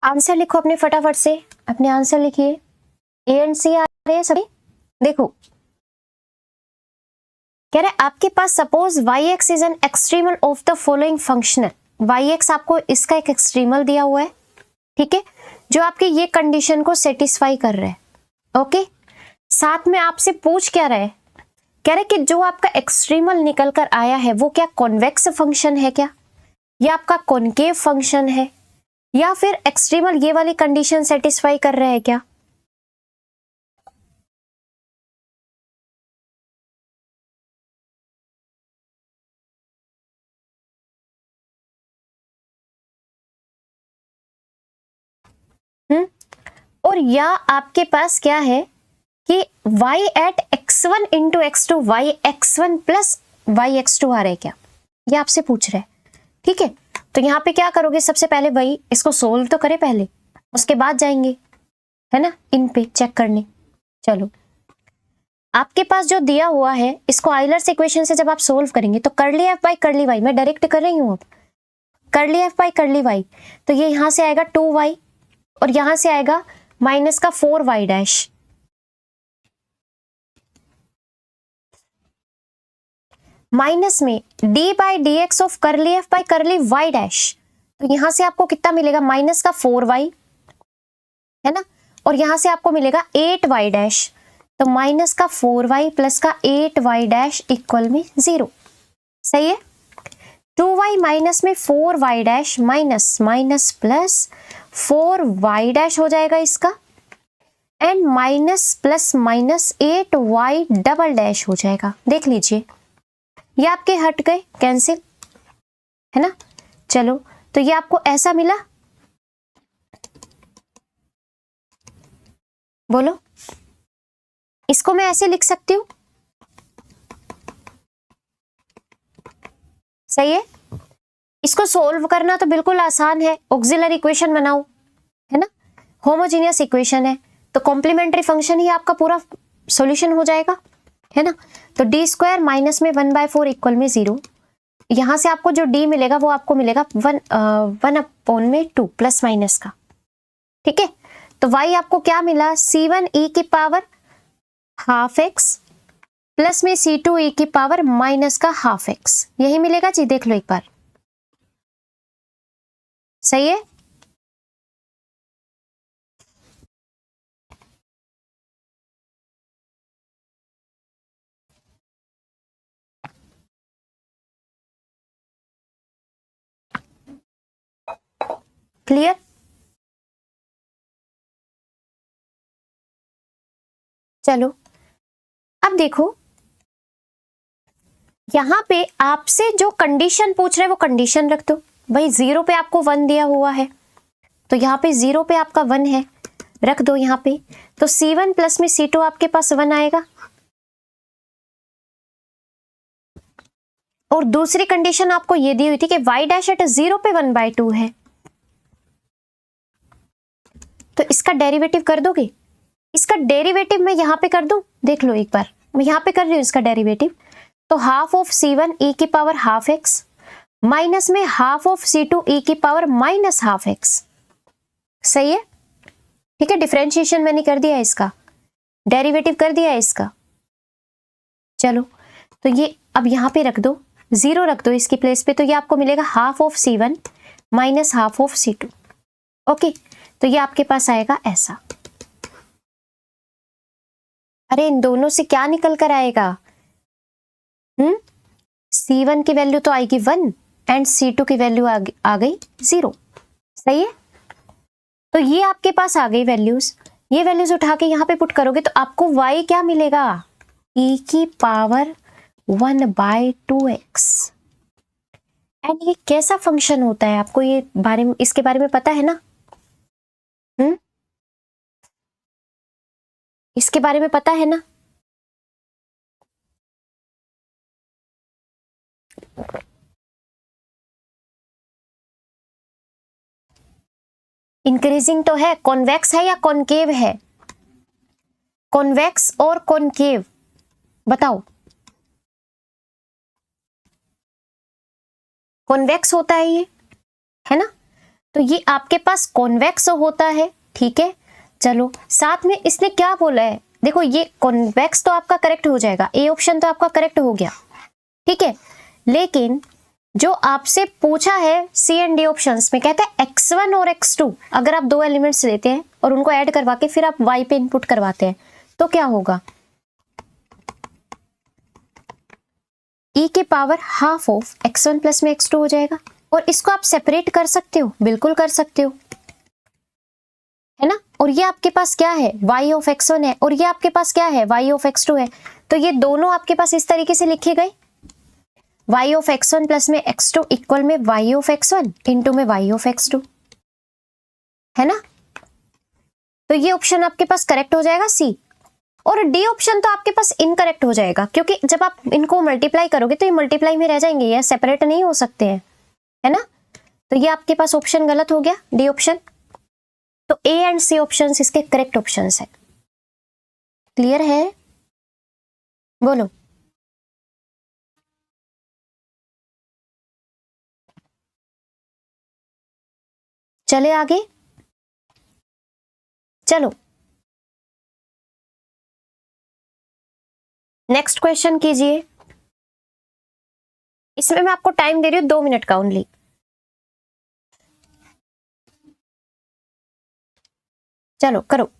आंसर लिखो अपने फटाफट से, अपने आंसर लिखिए। ए एंड सी आ रहे हैं सभी, देखो कह रहे आपके पास suppose y x is an extremal of the following functional. Y x आपको इसका एक एक्सट्रीमल दिया हुआ है, ठीक है, जो आपकी ये कंडीशन को सेटिस्फाई कर रहा है। ओके, साथ में आपसे पूछ क्या रहा है, कह रहे कि जो आपका एक्सट्रीमल निकल कर आया है वो क्या कॉन्वेक्स फंक्शन है क्या, या आपका कॉनकेव फंक्शन है, या फिर एक्सट्रीमल ये वाली कंडीशन सेटिस्फाई कर रहा है क्या। और या आपके पास क्या है कि y at x1 into x2 y x1 plus y x2 आ रहा है क्या, ये आपसे पूछ रहा है। ठीक है, तो यहाँ पे क्या करोगे, सबसे पहले वही इसको सोल्व तो करें पहले, उसके बाद जाएंगे है ना इन पे चेक करने। चलो, आपके पास जो दिया हुआ है इसको आइलर्स इक्वेशन से जब आप सोल्व करेंगे तो curly f by curly y, मैं डायरेक्ट कर रही हूँ अब, curly f by curly y, तो ये यहां से आएगा 2y और यहां से आएगा माइनस का 4y डैश, माइनस में d by d x of curly f by curly y dash, तो यहां से आपको कितना मिलेगा, माइनस का 4y है ना, और यहां से आपको मिलेगा 8y डैश, तो माइनस का 4y प्लस का 8y डैश इक्वल में 0। सही है, 2y माइनस में 4y dash minus minus plus 4y dash हो जाएगा इसका, and minus plus minus 8y double dash हो जाएगा। देख लीजिए ये आपके हट गए कैंसिल, है ना। चलो, तो ये आपको ऐसा मिला, बोलो इसको मैं ऐसे लिख सकती हूं, सही है। इसको सोल्व करना तो बिल्कुल आसान है, ऑक्सिलरी इक्वेशन बनाओ, है ना, होमोजीनियस इक्वेशन है, तो कॉम्प्लीमेंट्री फंक्शन ही आपका पूरा सॉल्यूशन हो जाएगा, है ना। तो डी स्क्वायर माइनस में 1/4 इक्वल में 0, यहां से आपको जो डी मिलेगा वो आपको मिलेगा 1/2 प्लस माइनस का, ठीक है। तो y आपको क्या मिला, c1 e की पावर हाफ एक्स प्लस में c2 e की पावर माइनस का हाफ एक्स, यही मिलेगा जी, देख लो एक बार, सही है। क्लियर, चलो अब देखो यहां पे आपसे जो कंडीशन पूछ रहे हैं वो कंडीशन रख दो भाई, 0 पे आपको 1 दिया हुआ है, तो यहाँ पे 0 पे आपका 1 है, रख दो यहाँ पे, तो c1 प्लस में c2 आपके पास 1 आएगा, और दूसरी कंडीशन आपको ये दी हुई थी कि y डैश एट 0 पे 1/2 है, तो इसका डेरिवेटिव कर दोगे, इसका डेरिवेटिव मैं यहां पे कर दूं, देख लो एक बार, मैं यहां पे कर रही हूं इसका डेरिवेटिव, तो हाफ ऑफ c1 e की पावर हाफ एक्स माइनस में हाफ ऑफ c2 e की पावर माइनस हाफ एक्स, सही है, ठीक है। डिफरेंशिएशन मैंने कर दिया इसका, डेरिवेटिव कर दिया इसका। चलो, तो ये अब यहां पे रख दो, 0 रख दो इसकी प्लेस पे, तो ये आपको मिलेगा half of c1 minus half of c2। Okay, तो ये आपके पास आएगा ऐसा। अरे इन दोनों से क्या निकल कर आएगा, c1 की वैल्यू तो आएगी 1 एंड c2 की वैल्यू आ गई 0, सही है। तो ये आपके पास आ गई वैल्यूज, ये वैल्यूज उठा के यहां पे पुट करोगे तो आपको y क्या मिलेगा, e की पावर 1/2x। एंड ये कैसा फंक्शन होता है, आपको ये बारे में, इसके बारे में पता है ना, इसके बारे में पता है ना। इंक्रीजिंग तो है, कॉन्वेक्स है या कॉनकेव है, कॉन्वेक्स और कॉनकेव बताओ, कॉन्वेक्स होता है ना, तो ये आपके पास कॉन्वेक्स होता है, ठीक है। चलो साथ में इसने क्या बोला है, देखो ये कॉन्वेक्स तो आपका करेक्ट हो जाएगा, ए ऑप्शन तो आपका करेक्ट हो गया, ठीक है। लेकिन जो आपसे पूछा है सी एंड डी ऑप्शंस में, कहता है x1 और x2 अगर आप दो एलिमेंट्स लेते हैं और उनको ऐड करवा के फिर आप y पे इनपुट करवाते हैं तो क्या होगा, e के power half of x1 plus में x2 हो जाएगा। और इसको आप सेपरेट कर सकते हो, बिल्कुल कर सकते हो, है ना। और ये आपके पास क्या है, y ऑफ x1 है, और ये आपके पास क्या है, y ऑफ x2 है। तो ये दोनों आपके पास इस तरीके से लिखे गए, y ऑफ x1 प्लस में x2 इक्वल में y ऑफ x1 इंटू में y ऑफ x2, है ना। तो ये ऑप्शन आपके पास करेक्ट हो जाएगा सी। और डी ऑप्शन तो आपके पास इनकरेक्ट हो जाएगा, क्योंकि जब आप इनको मल्टीप्लाई करोगे तो ये मल्टीप्लाई में रह जाएंगे, ये सेपरेट नहीं हो सकते हैं, है ना। तो ये आपके पास ऑप्शन गलत हो गया, डी ऑप्शन। तो ए एंड सी ऑप्शंस इसके करेक्ट ऑप्शंस है। क्लियर है, बोलो। चले आगे, चलो नेक्स्ट क्वेश्चन कीजिए। इसमें मैं आपको टाइम दे रही हूं 2 मिनट का ओनली। चलो करो।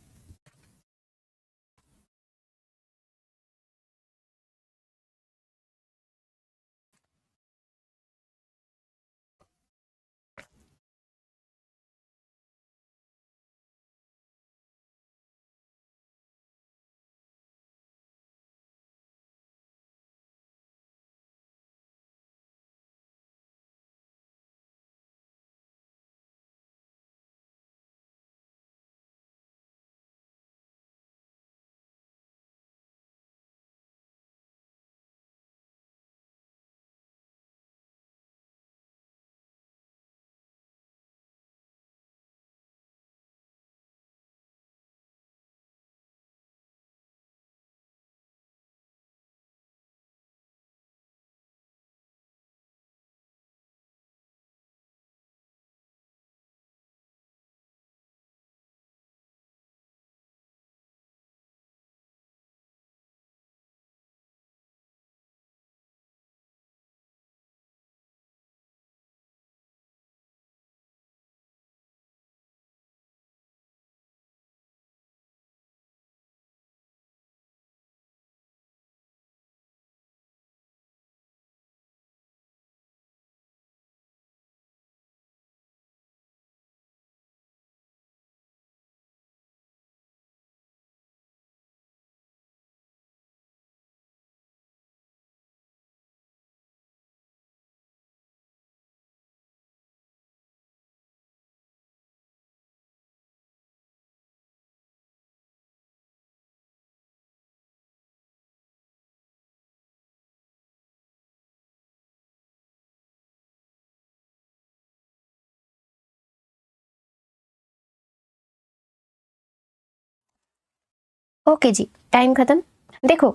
ओके जी, टाइम खत्म। देखो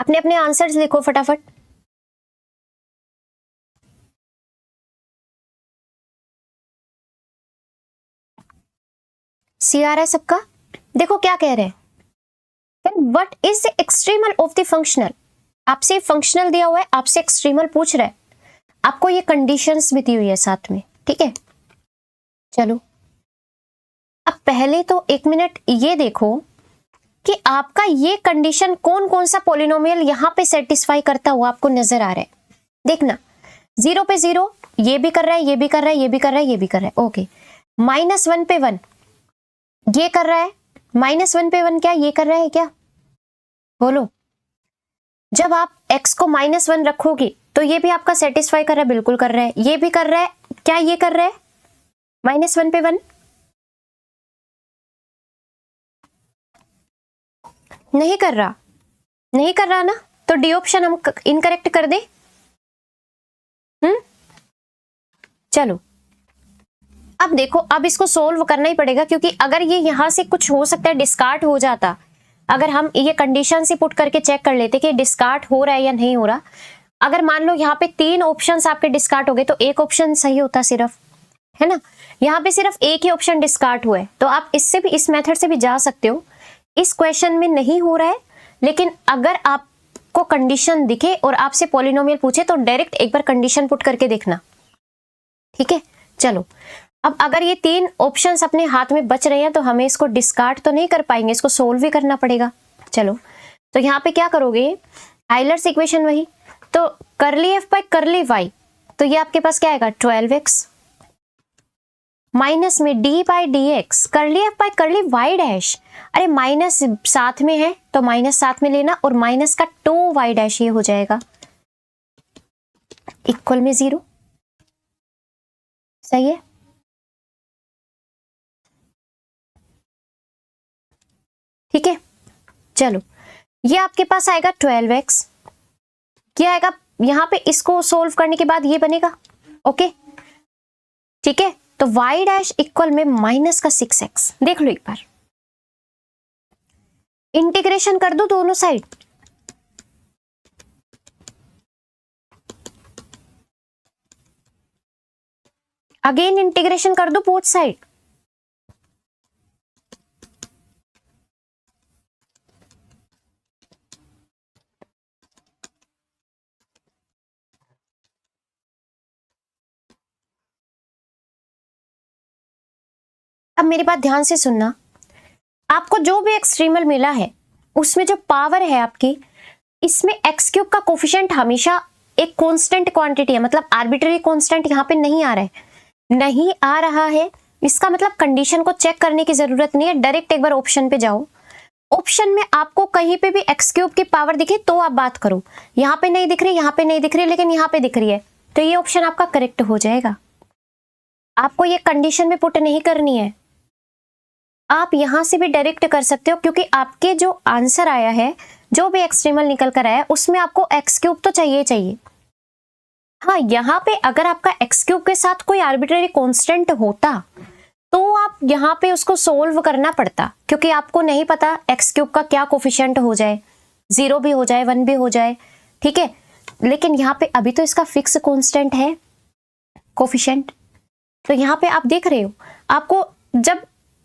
अपने अपने आंसर्स लिखो फटाफट। सी आ रहा है सबका। देखो क्या कह रहे हैं, what is the extremal of the functional. आपसे फंक्शनल दिया हुआ है, आपसे एक्सट्रीमल पूछ रहा है, आपको ये कंडीशंस भी दी हुई है साथ में, ठीक है। चलो अब पहले तो 1 मिनट ये देखो कि आपका ये कंडीशन कौन कौन सा पॉलिनोमियल यहां पे सेटिस्फाई करता हुआ आपको नजर आ रहा है। देखना 0 पे 0, ये भी कर रहा है, ये भी कर रहा है, ये भी कर रहा है, ये भी कर रहा है, ओके। -1 पे 1 ये कर रहा है, -1 पे 1 क्या ये कर रहा है क्या, बोलो। जब आप x को -1 रखोगे तो ये भी आपका सेटिस्फाई कर रहा है, बिल्कुल कर रहा है, ये भी कर रहा है, क्या ये कर रहा है -1 पे 1 नहीं कर रहा, नहीं कर रहा ना, तो डी ऑप्शन हम इनकरेक्ट कर दे। चलो अब देखो, अब इसको सोल्व करना ही पड़ेगा, क्योंकि अगर ये यहां से कुछ हो सकता है डिस्कार्ड हो जाता, अगर हम ये कंडीशन से पुट करके चेक कर लेते कि डिस्कार्ड हो रहा है या नहीं हो रहा। अगर मान लो यहाँ पे 3 ऑप्शंस आपके डिस्कार्ड हो गए तो एक ऑप्शन सही होता सिर्फ, है ना। यहाँ पे सिर्फ एक ही ऑप्शन डिस्कार्ड हुआ है, तो आप इससे भी, इस मेथड से भी जा सकते हो। इस क्वेश्चन में नहीं हो रहा है, लेकिन अगर आपको कंडीशन दिखे और आपसे पॉलिनोमियल पूछे तो डायरेक्ट एक बार कंडीशन पुट करके देखना, ठीक है। चलो, अब अगर ये 3 ऑप्शंस अपने हाथ में बच रहे हैं तो हमें इसको डिस्कार्ड तो नहीं कर पाएंगे, इसको सोल्व भी करना पड़ेगा। चलो, तो यहाँ पे क्या करोगे, आइलर्स इक्वेशन वही, तो curly f by curly y, तो ये आपके पास क्या आएगा 12x माइनस में d by d x curly f by curly y dash. अरे माइनस साथ में है तो माइनस साथ में लेना, और माइनस का 2y डैश ये हो जाएगा इक्वल में 0। सही है। ठीक है, चलो ये आपके पास आएगा 12x, क्या आएगा यहां पे, इसको सोल्व करने के बाद ये बनेगा। ओके, ठीक है, तो y डैश इक्वल में माइनस का 6x। देख लो एक बार, इंटीग्रेशन कर दो दोनों साइड, अगेन इंटीग्रेशन कर दो बोथ साइड। अब मेरी बात ध्यान से सुनना, आपको जो भी एक्सट्रीमल मिला है उसमें जो पावर है आपकी, इसमें एक्स क्यूब का कोफिशिएंट हमेशा एक कांस्टेंट क्वांटिटी है, मतलब आर्बिट्ररी कांस्टेंट यहाँ पे नहीं आ रहा है, नहीं आ रहा है। इसका मतलब कंडीशन को चेक करने की जरूरत नहीं है, डायरेक्ट एक बार ऑप्शन पे जाओ। ऑप्शन में आपको कहीं पे भी एक्स क्यूब की पावर दिखे तो आप बात करो, यहाँ पे नहीं दिख रही, यहाँ पे नहीं दिख रही, लेकिन यहाँ पे दिख रही है, तो ये ऑप्शन आपका करेक्ट हो जाएगा। आपको ये कंडीशन में पुट नहीं करनी है, आप यहां से भी डायरेक्ट कर सकते हो, क्योंकि आपके जो आंसर आया है, जो भी एक्सट्रीमल निकल कर आया है, उसमें आपको एक्स क्यूब तो चाहिए चाहिए। हाँ, यहाँ पे अगर आपका एक्स क्यूब के साथ कोई आर्बिट्ररी कांस्टेंट होता तो आप यहाँ पे उसको सोल्व करना पड़ता, क्योंकि आपको नहीं पता एक्स क्यूब का क्या कोफिशिएंट हो जाए, 0 भी हो जाए 1 भी हो जाए, ठीक है। लेकिन यहाँ पे अभी तो इसका फिक्स कांस्टेंट है कोफिशिएंट, तो यहाँ पे आप देख रहे हो, आपको जब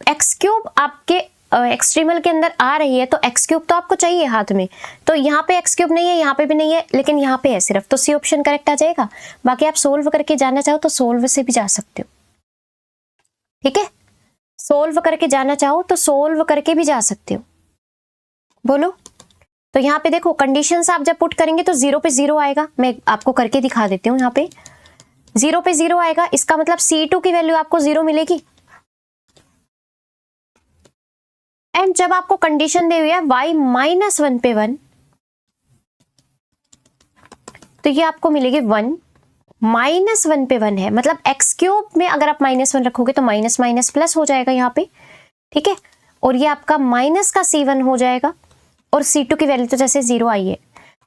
एक्स क्यूब आपके एक्सट्रीमल के अंदर आ रही है तो एक्स क्यूब तो आपको चाहिए हाथ में, तो यहाँ पे एक्स क्यूब नहीं है, यहाँ पे भी नहीं है, लेकिन यहाँ पे है सिर्फ, तो सी ऑप्शन करेक्ट आ जाएगा। बाकी आप सोल्व करके जाना चाहो तो सोल्व से भी जा सकते हो, ठीक है, सोल्व करके जाना चाहो तो सोल्व करके भी जा सकते हो। बोलो, तो यहाँ पे देखो कंडीशंस आप जब पुट करेंगे तो 0 पे 0 आएगा, मैं आपको करके दिखा देती हूँ। यहाँ पे 0 पे 0 आएगा, इसका मतलब C2 की वैल्यू आपको 0 मिलेगी। एंड जब आपको कंडीशन दी हुई है y माइनस 1 पे 1, तो ये आपको मिलेगी 1 माइनस 1 पे 1 है, मतलब एक्स क्यूब में अगर आप -1 रखोगे तो माइनस माइनस प्लस हो जाएगा यहाँ पे, ठीक है। और ये आपका माइनस का C1 हो जाएगा, और C2 की वैल्यू तो जैसे 0 आई है,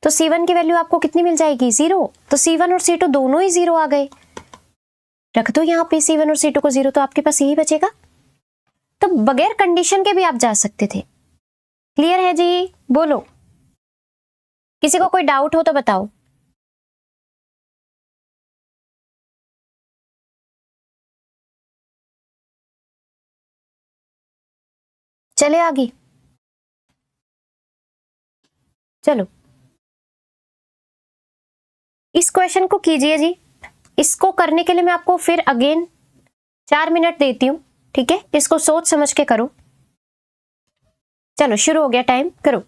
तो C1 की वैल्यू आपको कितनी मिल जाएगी 0, तो C1 और C2 दोनों ही 0 आ गए। रख दो यहाँ पे C1 और C2 को 0, तो आपके पास यही बचेगा। तो बगैर कंडीशन के भी आप जा सकते थे। क्लियर है जी? बोलो, किसी को कोई डाउट हो तो बताओ। चले आगे, चलो इस क्वेश्चन को कीजिए जी। इसको करने के लिए मैं आपको फिर अगेन 4 मिनट देती हूं, ठीक है, इसको सोच समझ के करो। चलो शुरू हो गया, टाइम करो।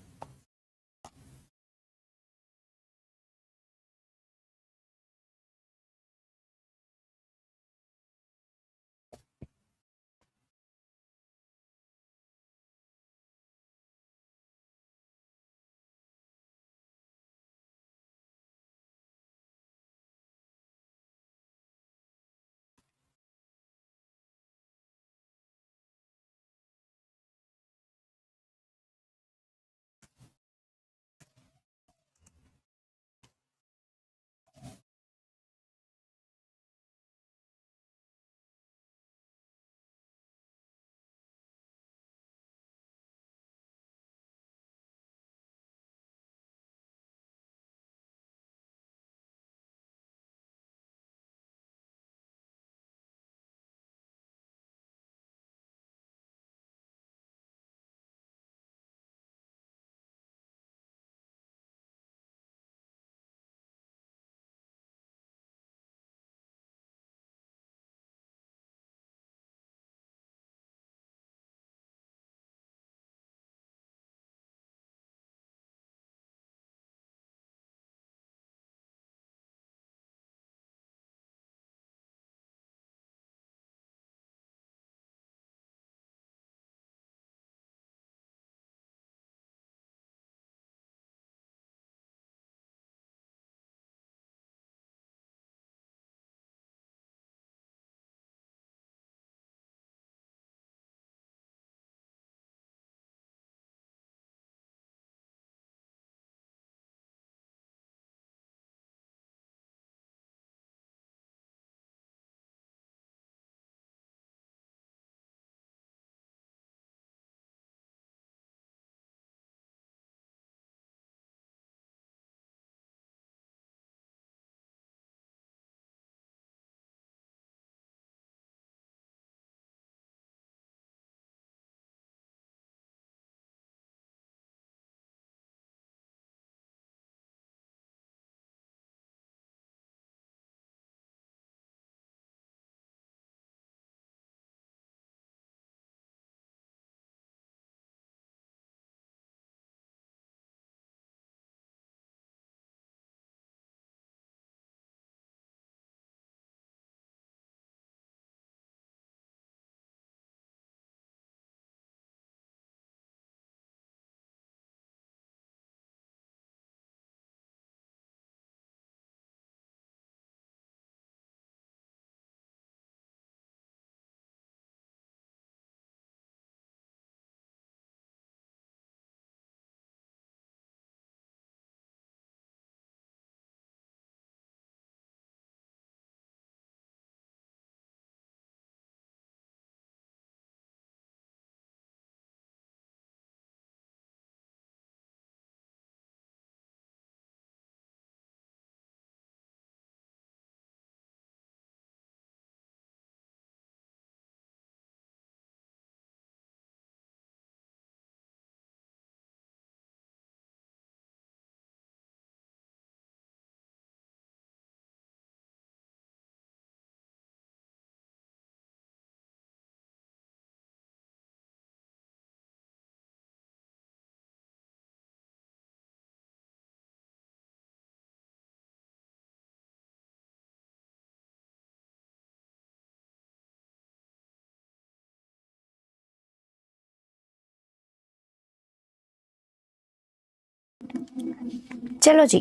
चलो जी,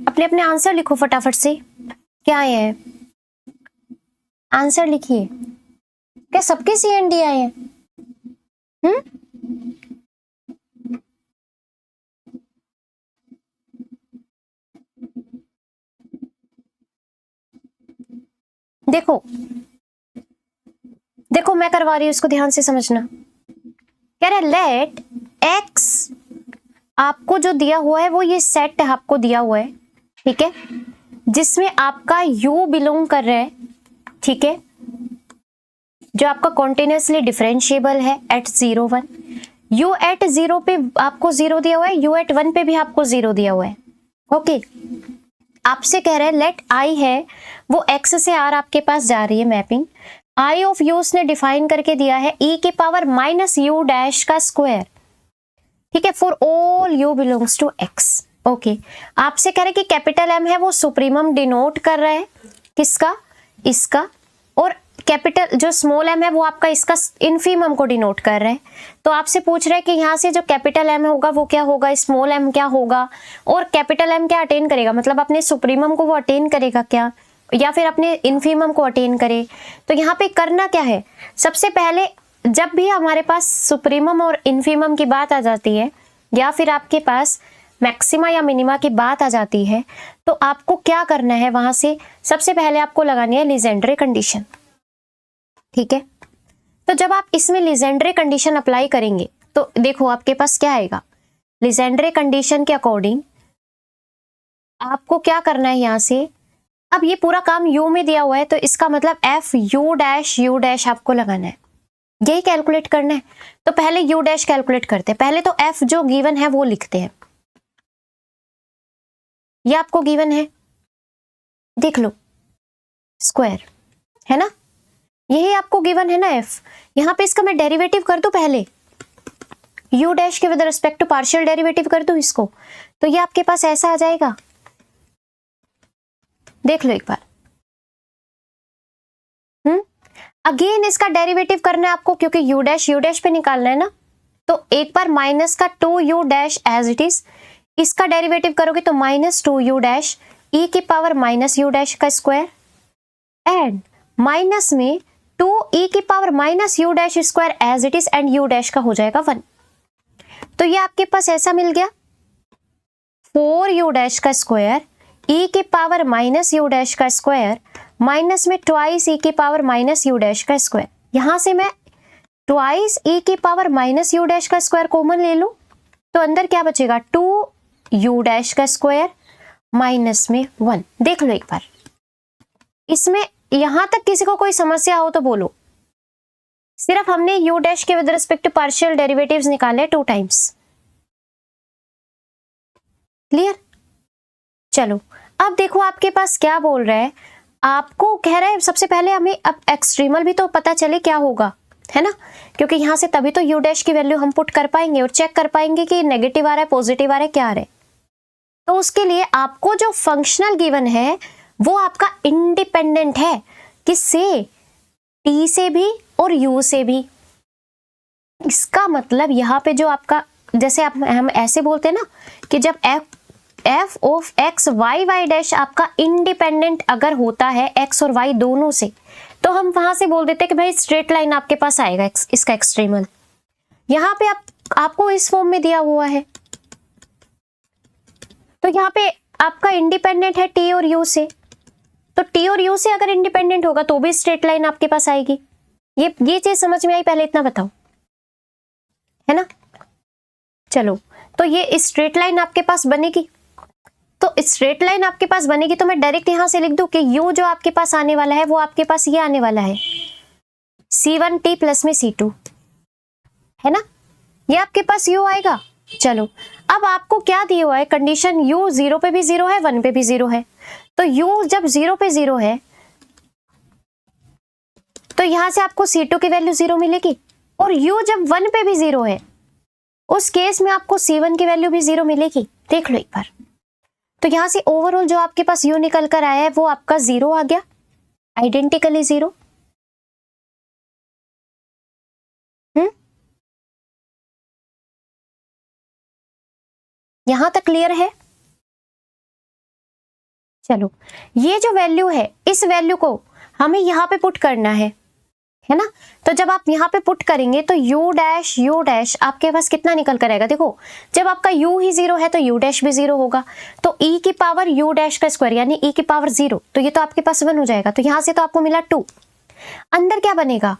अपने अपने आंसर लिखो फटाफट से। क्या आए हैं आंसर लिखिए। क्या सबके CND आए हैं? हम्म, देखो देखो मैं करवा रही हूँ, इसको ध्यान से समझना। कह रहे लेट एक्स, आपको जो दिया हुआ है वो ये सेट आपको दिया हुआ है, ठीक है, जिसमें आपका u बिलोंग कर रहा है, ठीक है, जो आपका कॉन्टिन्यूसली डिफरेंशिएबल है एट 0 1। u एट 0 पे आपको 0 दिया हुआ है, u एट 1 पे भी आपको 0 दिया हुआ है। ओके, आपसे कह रहे हैं लेट i है वो x से r आपके पास जा रही है मैपिंग। i ऑफ u उसने डिफाइन करके दिया है e के पावर माइनस u डैश का स्क्वायर, ठीक है, for all u belongs to x। Okay, आपसे कह रहे हैं कि कैपिटल M है वो सुप्रीमम डिनोट कर रहा है किसका, इसका, और कैपिटल जो स्मॉल m है वो आपका इसका इन्फीमम को डिनोट कर रहा है। तो आपसे पूछ रहा है कि यहाँ से जो कैपिटल M होगा वो क्या होगा, स्मॉल m क्या होगा, और कैपिटल M क्या अटेन करेगा, मतलब अपने सुप्रीमम को वो अटेन करेगा क्या, या फिर अपने इन्फीमम को अटेन करे। तो यहाँ पे करना क्या है, सबसे पहले जब भी हमारे पास सुप्रीमम और इन्फीमम की बात आ जाती है, या फिर आपके पास मैक्सिमा या मिनिमा की बात आ जाती है, तो आपको क्या करना है, वहां से सबसे पहले आपको लगानी है लीजेंड्रे कंडीशन, ठीक है। तो जब आप इसमें लीजेंड्रे कंडीशन अप्लाई करेंगे तो देखो आपके पास क्या आएगा, लीजेंड्रे कंडीशन के अकॉर्डिंग आपको क्या करना है यहाँ से, अब ये पूरा काम u में दिया हुआ है तो इसका मतलब f u डैश आपको लगाना है, यही कैलकुलेट करना है। तो पहले u डैश कैलकुलेट करते हैं, पहले तो f जो गिवन है वो लिखते हैं, ये आपको गिवन है, देख लो, स्क्वायर है ना, यही आपको गिवन है ना f। यहां पे इसका मैं डेरिवेटिव कर दूं, पहले u डैश के with respect to partial derivative कर दूं इसको, तो ये आपके पास ऐसा आ जाएगा, देख लो एक बार। अगेन इसका डेरिवेटिव करना है आपको, क्योंकि u डैश पे निकालना है ना, तो एक बार माइनस का 2u dash as it is, इसका डेरिवेटिव करोगे तो माइनस 2u डैश e की पावर माइनस u डैश का स्क्वायर, एंड माइनस में 2e की power minus u dash square as it is, and u dash का हो जाएगा 1। तो ये आपके पास ऐसा मिल गया 4u डैश का स्क्वायर e की पावर माइनस u डैश का स्क्वायर माइनस में ट्वाइस e की पावर माइनस u डैश का स्क्वायर। यहां से मैं ट्वाइस e की पावर माइनस u डैश का स्क्वायर कॉमन ले लूं तो अंदर क्या बचेगा, 2u डैश का स्क्वायर माइनस में 1। देख लो एक बार, इसमें यहां तक किसी को कोई समस्या हो तो बोलो। सिर्फ हमने u डैश के with respect to partial derivatives निकाले 2 टाइम्स, क्लियर। चलो अब देखो आपके पास क्या बोल रहा है, आपको कह रहा है सबसे पहले हमें अब एक्सट्रीमल भी तो पता चले क्या होगा, है ना, क्योंकि यहां से तभी तो u डैश की वैल्यू हम पुट कर पाएंगे और चेक कर पाएंगे कि नेगेटिव आ रहा है पॉजिटिव आ रहा है क्या आ रहा है। तो उसके लिए आपको जो फंक्शनल गिवन है वो आपका इंडिपेंडेंट है, किससे, t से भी और u से भी। इसका मतलब यहाँ पे जो आपका, जैसे हम ऐसे बोलते हैं ना कि जब f of x y dash आपका इंडिपेंडेंट अगर होता है x और y दोनों से, तो हम वहां से बोल देते हैं कि भाई स्ट्रेट लाइन आपके पास आएगा इसका एक्सट्रीमल। यहाँ पे आपको इस फॉर्म में दिया हुआ है, तो यहाँ पे आपका इंडिपेंडेंट है t और u से, तो t और u से अगर इंडिपेंडेंट होगा तो भी स्ट्रेट लाइन आपके पास आएगी। ये चीज समझ में आई, पहले इतना बताओ, है ना। चलो तो ये स्ट्रेट लाइन आपके पास बनेगी, तो स्ट्रेट लाइन आपके पास बनेगी तो मैं डायरेक्ट यहां से लिख दूं कि u जो आपके पास आने वाला है वो आपके पास ये आने वाला है c1t प्लस में c2, है ना, ये आपके पास u आएगा। चलो अब आपको क्या दिया हुआ है, कंडीशन u 0 पे भी 0 है 1 पे भी 0 है, तो u जब 0 पे 0 है तो यहां से आपको c2 की वैल्यू 0 मिलेगी, और u जब 1 पे भी 0 है उस केस में आपको c1 की वैल्यू भी 0 मिलेगी। देख लो एक बार, तो यहां से ओवरऑल जो आपके पास u निकल कर आया है वो आपका 0 आ गया, आइडेंटिकली 0। यहां तक क्लियर है? चलो, ये जो वैल्यू है, इस वैल्यू को हमें यहां पे पुट करना है ना। तो जब आप यहां पे पुट करेंगे तो u डैश आपके पास कितना निकल कर आएगा? देखो, जब आपका u ही 0 है तो u डैश भी 0 होगा, तो e की पावर u डैश का स्क्वायर यानी e की पावर 0, तो ये तो आपके पास 1 हो जाएगा। तो यहां से तो आपको मिला 2, अंदर क्या बनेगा?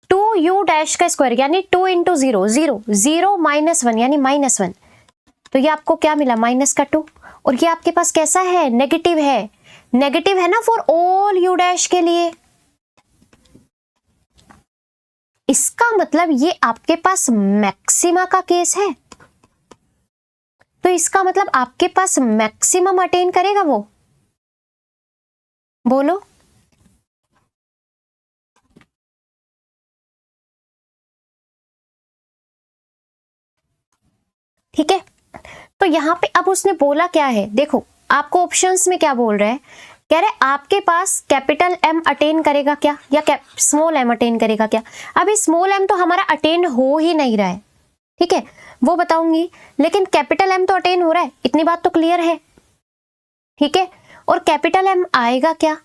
2u डैश का स्क्वायर यानी 2 इंटू 0, 0 माइनस 1 यानी -1, तो ये आपको क्या मिला? -2। और ये आपके पास कैसा है? नेगेटिव है, नेगेटिव है ना फॉर ऑल u डैश के लिए। इसका मतलब ये आपके पास मैक्सिमा का केस है, तो इसका मतलब आपके पास मैक्सिमम अटेन करेगा वो। बोलो, ठीक है। तो यहां पे अब उसने बोला क्या है, देखो आपको ऑप्शंस में क्या बोल रहा है, कह रहे आपके पास कैपिटल एम अटेन करेगा क्या या स्मॉल एम अटेन करेगा क्या। अभी स्मॉल एम तो हमारा अटेन हो ही नहीं रहा है, ठीक है, वो बताऊंगी, लेकिन कैपिटल एम तो अटेन हो रहा है, इतनी बात तो क्लियर है, ठीक है। और कैपिटल एम आएगा क्या?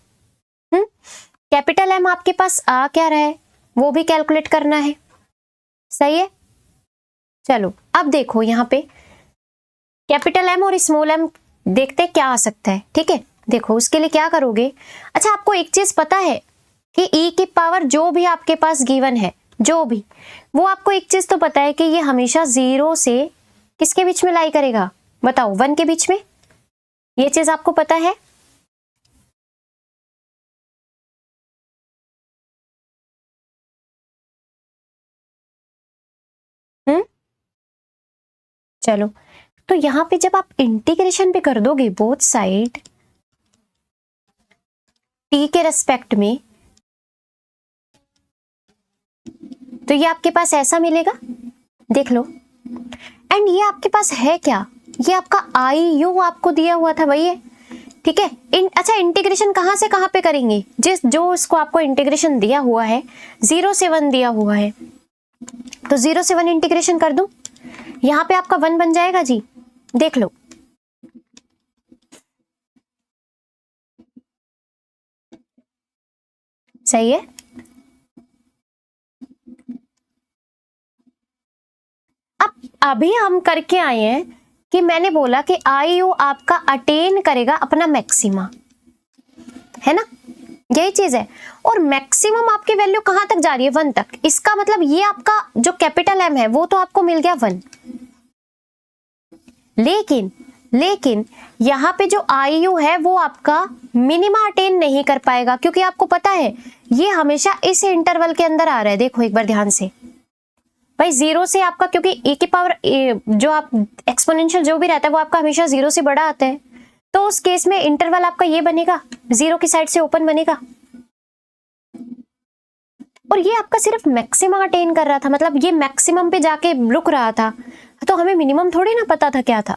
कैपिटल एम आपके पास आ क्या रहा है वो भी कैलकुलेट करना है, सही है। चलो अब देखो यहां पे कैपिटल एम और स्मॉल एम देखते क्या आ सकता है, ठीक है। देखो उसके लिए क्या करोगे, अच्छा आपको एक चीज पता है कि e की पावर जो भी आपके पास गिवन है, जो भी, वो आपको एक चीज तो पता है कि ये हमेशा 0 से किसके बीच में लाई करेगा? बताओ, 1 के बीच में, ये चीज आपको पता है। चलो, तो यहां पे जब आप इंटीग्रेशन पे कर दोगे बोथ साइड t के रेस्पेक्ट में, तो ये आपके पास ऐसा मिलेगा, देख लो। एंड ये आपके पास है क्या? ये आपका आई यू आपको दिया हुआ था, वही है, ठीक है। अच्छा इंटीग्रेशन कहां से कहां पे करेंगे? जिस जो इसको आपको इंटीग्रेशन दिया हुआ है, 0 से 1 दिया हुआ है, तो 0 से 1 इंटीग्रेशन कर दूं, यहां पे आपका 1 बन जाएगा जी, देख लो। सही है। अब अभी हम करके आए हैं कि मैंने बोला कि आई यू आपका अटेन करेगा अपना मैक्सिमा, है ना, यही चीज है। और मैक्सिमम आपकी वैल्यू कहां तक जा रही है? 1 तक। इसका मतलब ये आपका जो कैपिटल एम है वो तो आपको मिल गया 1, लेकिन यहां पे जो आई यू है वो आपका मिनिमा अटेन नहीं कर पाएगा, क्योंकि आपको पता है ये हमेशा इस इंटरवल के अंदर आ रहा है। देखो एक बार ध्यान से भाई, 0 से आपका, क्योंकि e की पावर जो आप एक्सपोनेंशियल जो भी रहता है वो आपका हमेशा 0 से बड़ा आता है, तो उस केस में इंटरवल आपका ये बनेगा, 0 की साइड से ओपन बनेगा। और ये आपका सिर्फ मैक्सिमम अटेन कर रहा था, मतलब ये मैक्सिमम पे जाके रुक रहा था, तो हमें मिनिमम थोड़ी ना पता था क्या था।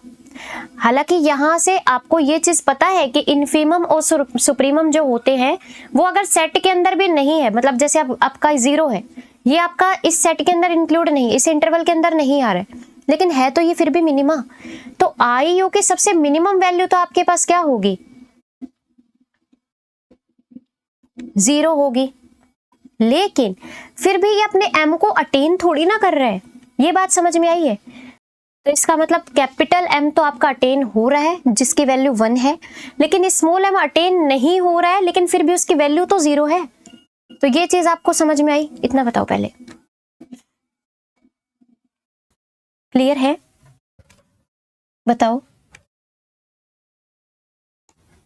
हालांकि यहां से आपको ये चीज पता है कि इन्फीमम और सुप्रीमम जो होते हैं वो अगर सेट के अंदर भी नहीं है, मतलब जैसे आपका 0 है, ये आपका इस सेट के अंदर इंक्लूड नहीं, इस इंटरवल के अंदर नहीं आ रहा है, लेकिन है तो ये फिर भी मिनिमा। तो आई यू की सबसे मिनिमम वैल्यू तो आपके पास क्या होगी? 0 होगी। लेकिन फिर भी ये अपने एम को अटेन थोड़ी ना कर रहा है, ये बात समझ में आई है। तो इसका मतलब कैपिटल एम तो आपका अटेन हो रहा है जिसकी वैल्यू 1 है, लेकिन स्मॉल एम अटेन नहीं हो रहा है, लेकिन फिर भी उसकी वैल्यू तो 0 है। तो ये चीज आपको समझ में आई? इतना बताओ पहले, क्लियर है? बताओ,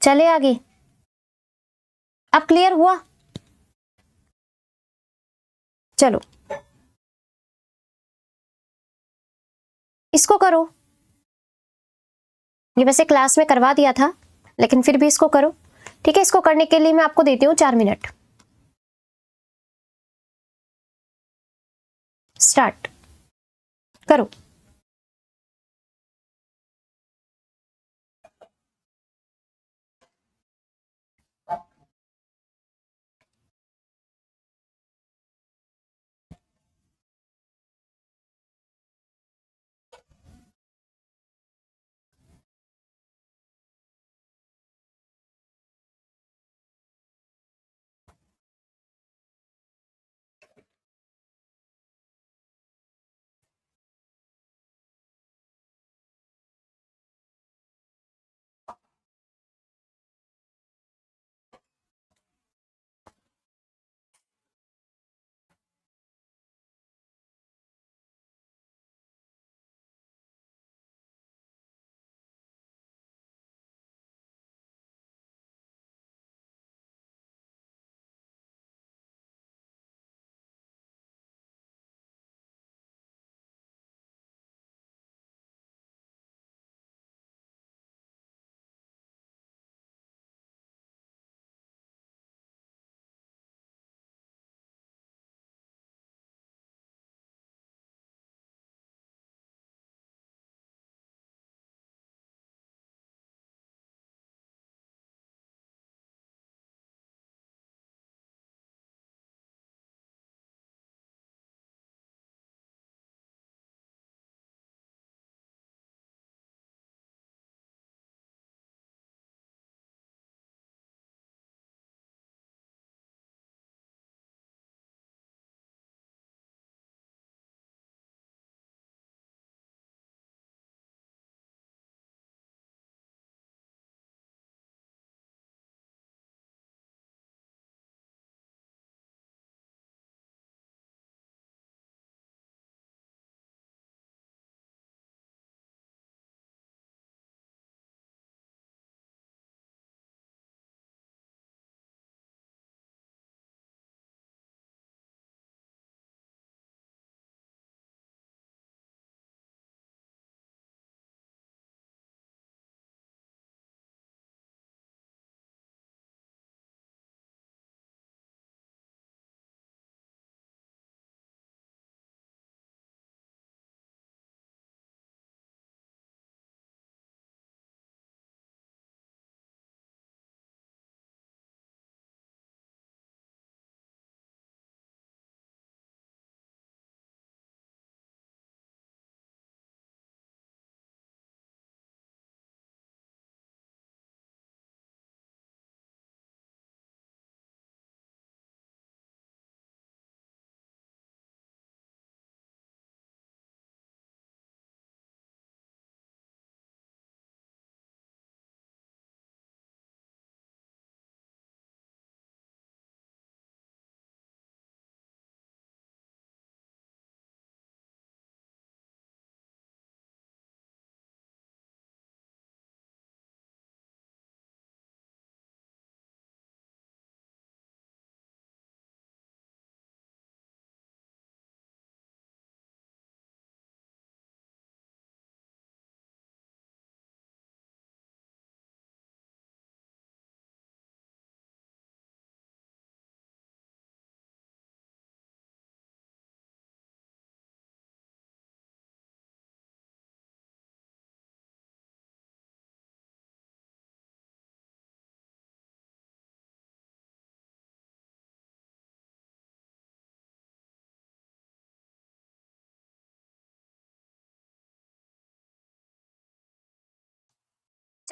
चले आगे। अब क्लियर हुआ? चलो इसको करो, ये वैसे क्लास में करवा दिया था लेकिन फिर भी इसको करो, ठीक है। इसको करने के लिए मैं आपको देती हूँ 4 मिनट। स्टार्ट करो।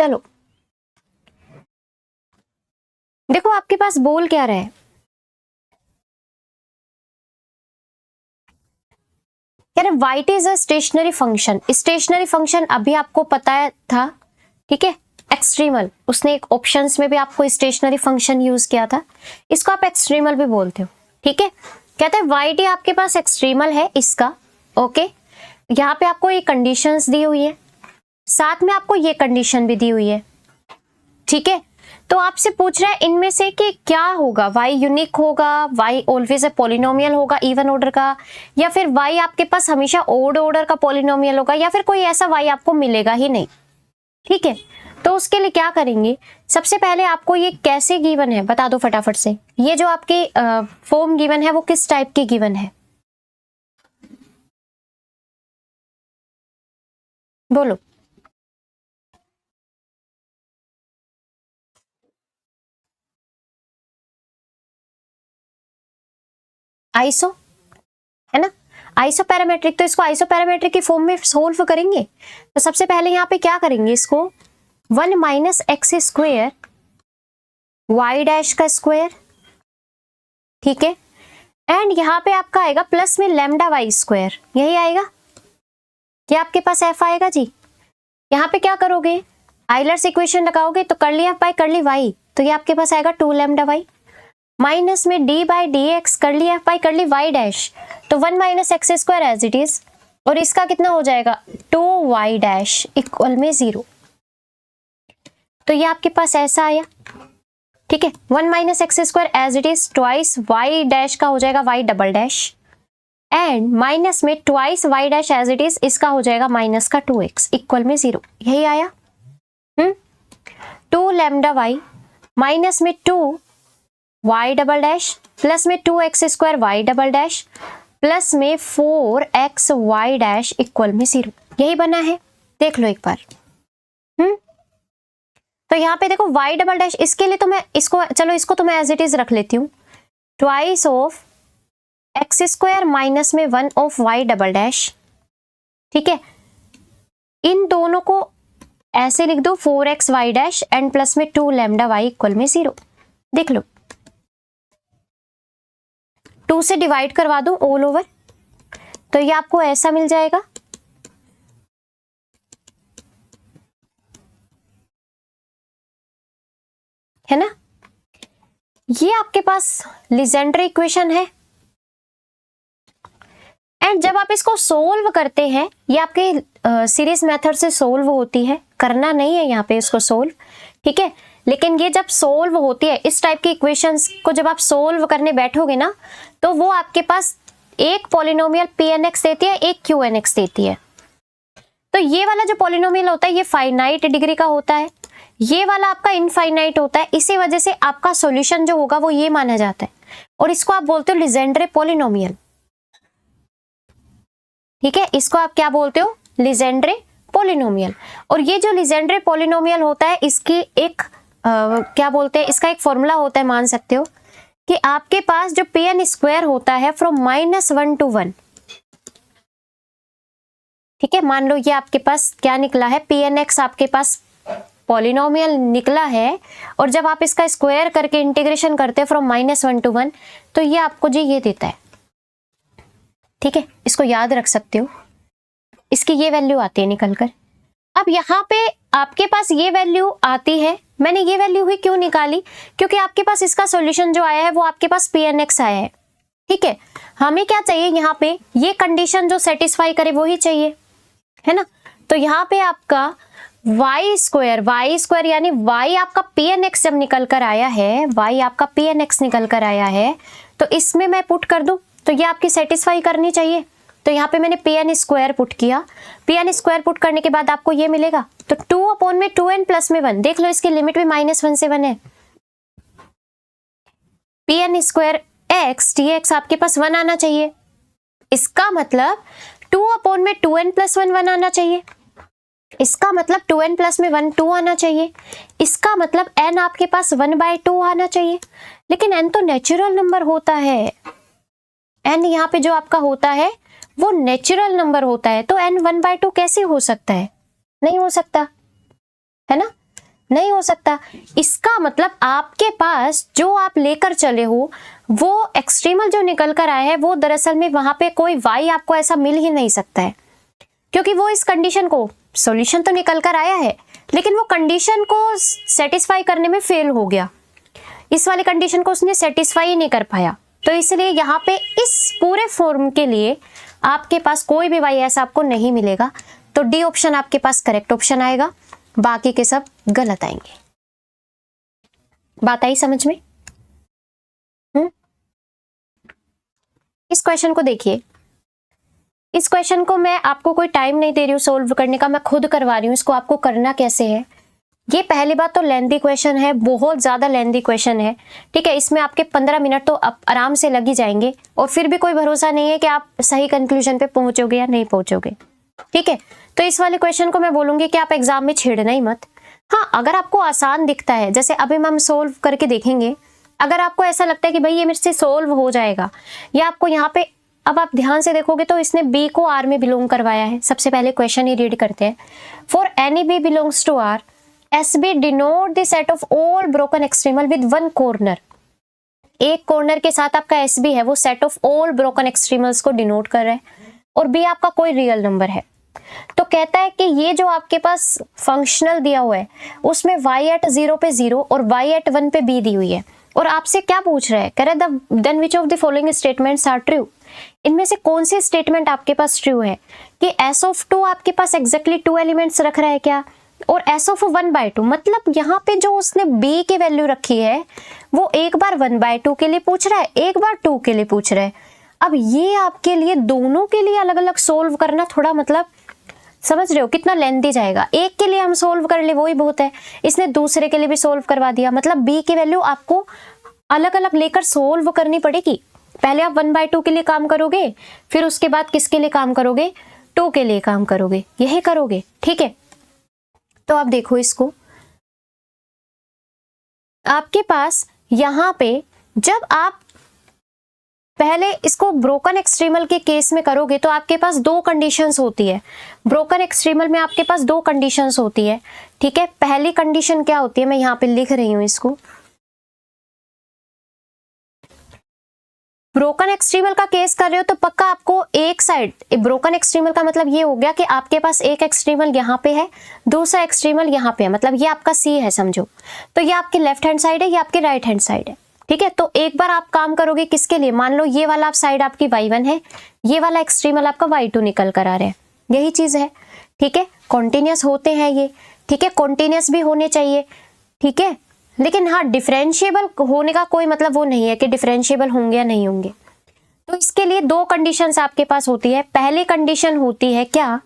चलो देखो आपके पास बोल क्या रहा है, कह रहे white is a stationary function. Stationary function अभी आपको पता है था, ठीक है, एक्सट्रीमल, उसने एक ऑप्शंस में भी आपको स्टेशनरी फंक्शन यूज किया था, इसको आप एक्सट्रीमल भी बोलते हो, ठीक है। कहते हैं वाइट ही आपके पास एक्सट्रीमल है इसका, ओके। यहाँ पे आपको ये कंडीशंस दी हुई है, साथ में आपको ये कंडीशन भी दी हुई है, ठीक है। तो आपसे पूछ रहा है इनमें से कि क्या होगा, वाई यूनिक होगा, वाई ऑलवेज ए पॉलिनोमियल होगा इवन ऑर्डर का, या फिर वाई आपके पास हमेशा ओड ऑर्डर का पॉलिनोमियल होगा, या फिर कोई ऐसा वाई आपको मिलेगा ही नहीं, ठीक है। तो उसके लिए क्या करेंगे, सबसे पहले आपको ये कैसे गिवन है बता दो फटाफट से, ये जो आपके फॉर्म गिवन है वो किस टाइप की गिवन है, बोलो। आइसो, है ना, आइसो पैरामेट्रिक, तो इसको आइसो पैरामेट्रिक की फॉर्म में सोल्व करेंगे। तो सबसे पहले यहाँ पे क्या करेंगे, इसको 1 minus x square y dash का स्क्वायर, ठीक है, एंड यहाँ पे आपका आएगा प्लस में लैम्डा वाई स्क्वायर, यही आएगा, क्या आपके पास एफ आएगा जी। यहाँ पे क्या करोगे, आइलर्स इक्वेशन लगाओगे तो कर लिया बाई कर ली वाई, तो ये आपके पास आएगा 2 लैम्डा वाई, माइनस में डी बाई डी एक्स कर लिया by curly y dash, तो 1 minus x square as it is, और इसका कितना हो जाएगा 2 वाई डैश इक्वल में 0। तो ये आपके पास ऐसा आया, ठीक है। 1 minus x square as it is twice y dash का हो जाएगा y double dash, and minus में twice y dash as it is, इसका हो जाएगा माइनस का 2x इक्वल में 0, यही आया। 2 लैम्डा वाई माइनस में 2 वाई डबल डैश प्लस में 2x square y double dash plus में 4x वाई डैश इक्वल में 0, यही बना है, देख लो एक बार। तो यहाँ पे देखो वाई डबल डैश, इसके लिए तो मैं इसको, चलो इसको तो मैं एज इट इज रख लेती हूँ, twice of x square minus में 1 ऑफ वाई डबल डैश, ठीक है। इन दोनों को ऐसे लिख दो 4x Y dash and plus में 2 लैम्डा वाई इक्वल में 0, देख लो 2 से डिवाइड करवा दो ऑल ओवर, तो ये आपको ऐसा मिल जाएगा, है ना। ये आपके पास लीजेंड्रे इक्वेशन है, एंड जब आप इसको सोल्व करते हैं, ये आपके सीरीज मेथड से सोल्व होती है, करना नहीं है यहाँ पे इसको सोल्व, ठीक है। लेकिन ये जब सोल्व होती है, इस टाइप की इक्वेशंस को जब आप सोल्व करने बैठोगे ना, तो वो आपके पास एक पॉलिनोमियल Pnx देती है, एक Qnx देती है। तो ये वाला जो पॉलिनोमियल होता है ये फाइनाइट डिग्री का होता है, ये वाला आपका इनफाइनाइट होता है, इसी वजह से आपका सॉल्यूशन जो होगा वो ये माना जाता है, और इसको आप बोलते हो लीजेंड्रे पॉलिनोमियल, ठीक है। इसको आप क्या बोलते हो, लीजेंड्रे पॉलिनोमियल। और ये जो लीजेंड्रे पॉलिनोमियल होता है, इसकी एक क्या बोलते हैं, इसका एक फॉर्मूला होता है, मान सकते हो कि आपके पास जो Pn स्क्वायर होता है फ्रॉम -1 to 1, ठीक है। मान लो ये आपके पास क्या निकला है, Pnx आपके पास पॉलिनोमियल निकला है, और जब आप इसका स्क्वायर करके इंटीग्रेशन करते हैं फ्रॉम -1 to 1, तो ये आपको जी ये देता है, ठीक है। इसको याद रख सकते हो, इसकी ये वैल्यू आती है निकल कर। अब यहाँ पे आपके पास ये वैल्यू आती है, मैंने ये वैल्यू ही क्यों निकाली, क्योंकि आपके पास इसका सॉल्यूशन जो आया है वो आपके पास Pnx आया है, ठीक है। हमें क्या चाहिए, यहाँ पे ये कंडीशन जो सेटिस्फाई करे वो ही चाहिए, है ना। तो यहाँ पे आपका वाई स्क्वायर यानी वाई आपका Pnx जब निकल कर आया है, वाई आपका Pnx निकल कर आया है, तो इसमें मैं पुट कर दूं, तो ये आपकी सेटिस्फाई करनी चाहिए। तो यहाँ पे मैंने Pn स्क्वायर पुट किया, Pn स्क्वायर पुट करने के बाद आपको ये मिलेगा, तो 2/2n प्लस में 1, देख लो इसकी लिमिट भी -1 से 1 है। Pn स्क्वायर x dx आपके पास 1 आना चाहिए, इसका मतलब 2/2n प्लस 1 आना चाहिए, इसका मतलब 2n प्लस में 1 2 आना चाहिए, इसका मतलब n आपके पास 1/2 आना चाहिए। लेकिन n तो नेचुरल नंबर होता है, n यहाँ पे जो आपका होता है वो नेचुरल नंबर होता है, तो n 1/2 कैसे हो सकता है, नहीं हो सकता, है ना। नहीं हो सकता। इसका मतलब आपके पास जो आप लेकर चले हो वो एक्सट्रीमल जो निकल कर आया है वो दरअसल में वहां पे कोई y आपको ऐसा मिल ही नहीं सकता है, क्योंकि वो इस कंडीशन को, सॉल्यूशन तो निकल कर आया है लेकिन वो कंडीशन को सेटिस्फाई करने में फेल हो गया, इस वाली कंडीशन को उसने सेटिस्फाई ही नहीं कर पाया। तो इसलिए यहाँ पे इस पूरे फॉर्म के लिए आपके पास कोई भी y ऐसा आपको नहीं मिलेगा। तो डी ऑप्शन आपके पास करेक्ट ऑप्शन आएगा, बाकी के सब गलत आएंगे। बात आई समझ में? इस क्वेश्चन को देखिए, इस क्वेश्चन को मैं आपको कोई टाइम नहीं दे रही हूँ सोल्व करने का, मैं खुद करवा रही हूँ इसको। आपको करना कैसे है, ये पहली बात तो लेंथी क्वेश्चन है, बहुत ज्यादा लेंथी क्वेश्चन है, ठीक है। इसमें आपके 15 मिनट तो आराम से लग ही जाएंगे और फिर भी कोई भरोसा नहीं है कि आप सही कंक्लूजन पे पहुंचोगे या नहीं पहुंचोगे, ठीक है। तो इस वाले क्वेश्चन को मैं बोलूंगी कि आप एग्जाम में छेड़ना ही मत। हाँ, अगर आपको आसान दिखता है, जैसे अभी हम सोल्व करके देखेंगे, अगर आपको ऐसा लगता है कि भाई ये मेरे से सोल्व हो जाएगा, या आपको यहाँ पे, अब आप ध्यान से देखोगे तो इसने बी को आर में बिलोंग करवाया है। सबसे पहले क्वेश्चन ही रीड करते हैं। For any b belongs to R, S b denote the set of all broken extremal with one corner. एक कॉर्नर के साथ आपका एस बी है वो set of all broken extremals को डिनोट कर रहा है, और बी आपका कोई रियल नंबर है। तो कहता है कि ये जो आपके पास फंक्शनल दिया हुआ है उसमें y एट 0 पे 0 और y एट 1 पे b दी हुई है, और आपसे क्या पूछ रहा है, कह रहा है then which of the following statements are true. इनमें से कौन से स्टेटमेंट आपके पास ट्रू है कि s ऑफ 2 आपके पास एग्जैक्टली 2 एलिमेंट्स रख रहा है क्या, और s ऑफ 1/2, मतलब यहाँ पे जो उसने b की वैल्यू रखी है वो एक बार 1/2 के लिए पूछ रहा है, एक बार 2 के लिए पूछ रहा है। अब ये आपके लिए दोनों के लिए अलग अलग सोल्व करना थोड़ा, मतलब समझ रहे हो कितना लेंथी जाएगा। एक के लिए हम सोल्व कर ले वो ही बहुत है, इसने दूसरे के लिए भी सोल्व करवा दिया, मतलब बी की वैल्यू आपको अलग अलग लेकर सोल्व करनी पड़ेगी। पहले आप 1/2 के लिए काम करोगे, फिर उसके बाद किसके लिए काम करोगे, 2 के लिए काम करोगे, यही करोगे, ठीक है। तो आप देखो इसको, आपके पास यहाँ पे जब आप पहले इसको ब्रोकन एक्सट्रीमल के केस में करोगे तो आपके पास 2 कंडीशंस होती है। ब्रोकन एक्सट्रीमल में आपके पास 2 कंडीशंस होती है, ठीक है। पहली कंडीशन क्या होती है, मैं यहाँ पे लिख रही हूं इसको। ब्रोकन एक्सट्रीमल का केस कर रहे हो तो पक्का आपको एक साइड, ब्रोकन एक्सट्रीमल का मतलब ये हो गया कि आपके पास एक एक्सट्रीमल यहाँ पे है, दूसरा एक्सट्रीमल यहाँ पे है, मतलब ये आपका सी है समझो। तो ये आपकी लेफ्ट हैंड साइड है, ये आपकी राइट हैंड साइड है, ठीक है। तो एक बार आप काम करोगे किसके लिए, मान लो ये वाला आप साइड आपकी y1 है, ये वाला एक्सट्रीमल आपका y2 निकल कर आ रहा है, यही चीज है, ठीक है। कॉन्टिन्यूस होते हैं ये, ठीक है, कॉन्टिन्यूस भी होने चाहिए, ठीक है। लेकिन हाँ, डिफरेंशिएबल होने का कोई मतलब वो नहीं है कि डिफरेंशिएबल होंगे या नहीं होंगे। तो इसके लिए 2 कंडीशंस आपके पास होती है। पहली कंडीशन होती है क्या,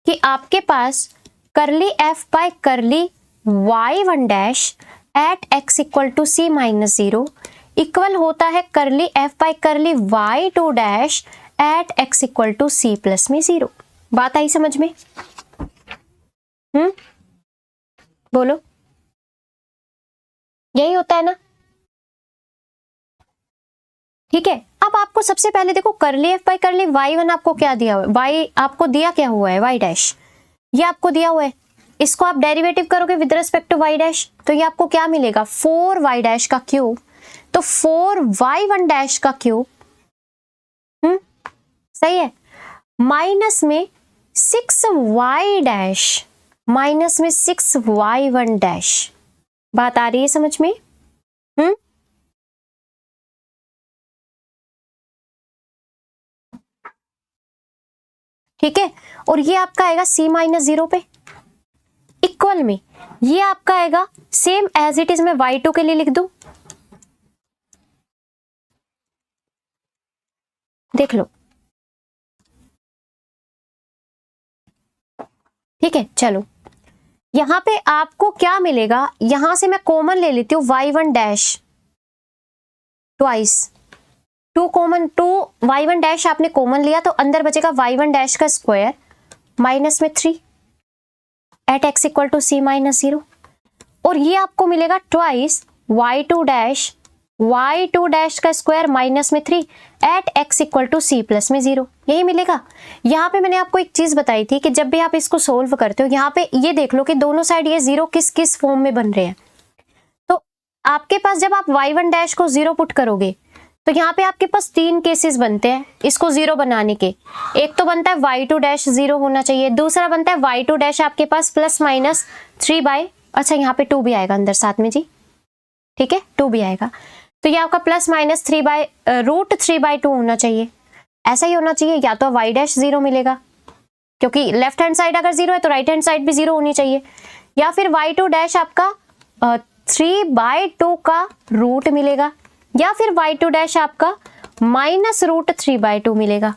कि आपके पास करली f by curly y1 dash at x equal to c minus 0 equal होता है curly f by curly y2 dash at x equal to c plus में 0। बात आई समझ में? बोलो, यही होता है ना, ठीक है। अब आपको सबसे पहले देखो करली f बाय करली y1 आपको क्या दिया हुआ है, y आपको दिया क्या हुआ है, y डैश, ये आपको दिया हुआ है। इसको आप डेरिवेटिव करोगे with respect to y dash, तो ये आपको क्या मिलेगा, 4y डैश का क्यूब, तो 4y1 डैश का क्यूब, सही है, माइनस में 6y डैश, माइनस में 6y1 डैश। बात आ रही है समझ में? ठीक है, और ये आपका आएगा c माइनस 0 पे, इक्वल में ये आपका आएगा सेम एज इट इज, मैं y2 के लिए लिख दूं, देख लो, ठीक है। चलो यहां पे आपको क्या मिलेगा, यहां से मैं कॉमन ले लेती हूँ y1 dash twice, 2 common, 2 y1 dash आपने कॉमन लिया तो अंदर बचेगा y1 डैश का स्क्वायर माइनस में 3 at x equal to c minus 0, और ये आपको मिलेगा twice y2 dash y2 dash का स्क्वायर माइनस में 3 at x equal to c plus में 0, यही मिलेगा। यहाँ पे मैंने आपको एक चीज बताई थी कि जब भी आप इसको सोल्व करते हो, यहाँ पे ये देख लो कि दोनों साइड ये 0 किस किस फॉर्म में बन रहे हैं। तो आपके पास जब आप y1 डैश को 0 पुट करोगे तो यहाँ पे आपके पास 3 केसेस बनते हैं इसको 0 बनाने के। एक तो बनता है y2 डैश 0 होना चाहिए, दूसरा बनता है y2 डैश आपके पास प्लस माइनस 3 बाई, अच्छा यहाँ पे 2 भी आएगा अंदर साथ में जी, ठीक है 2 भी आएगा। तो ये आपका प्लस माइनस 3 बाई रूट 3/2 होना चाहिए, ऐसा ही होना चाहिए। या तो y डैश 0 मिलेगा क्योंकि लेफ्ट हैंड साइड अगर 0 है तो राइट हैंड साइड भी 0 होनी चाहिए, या फिर y2 डैश आपका 3/2 का रूट मिलेगा, या फिर y2 डैश आपका माइनस रूट 3/2 मिलेगा,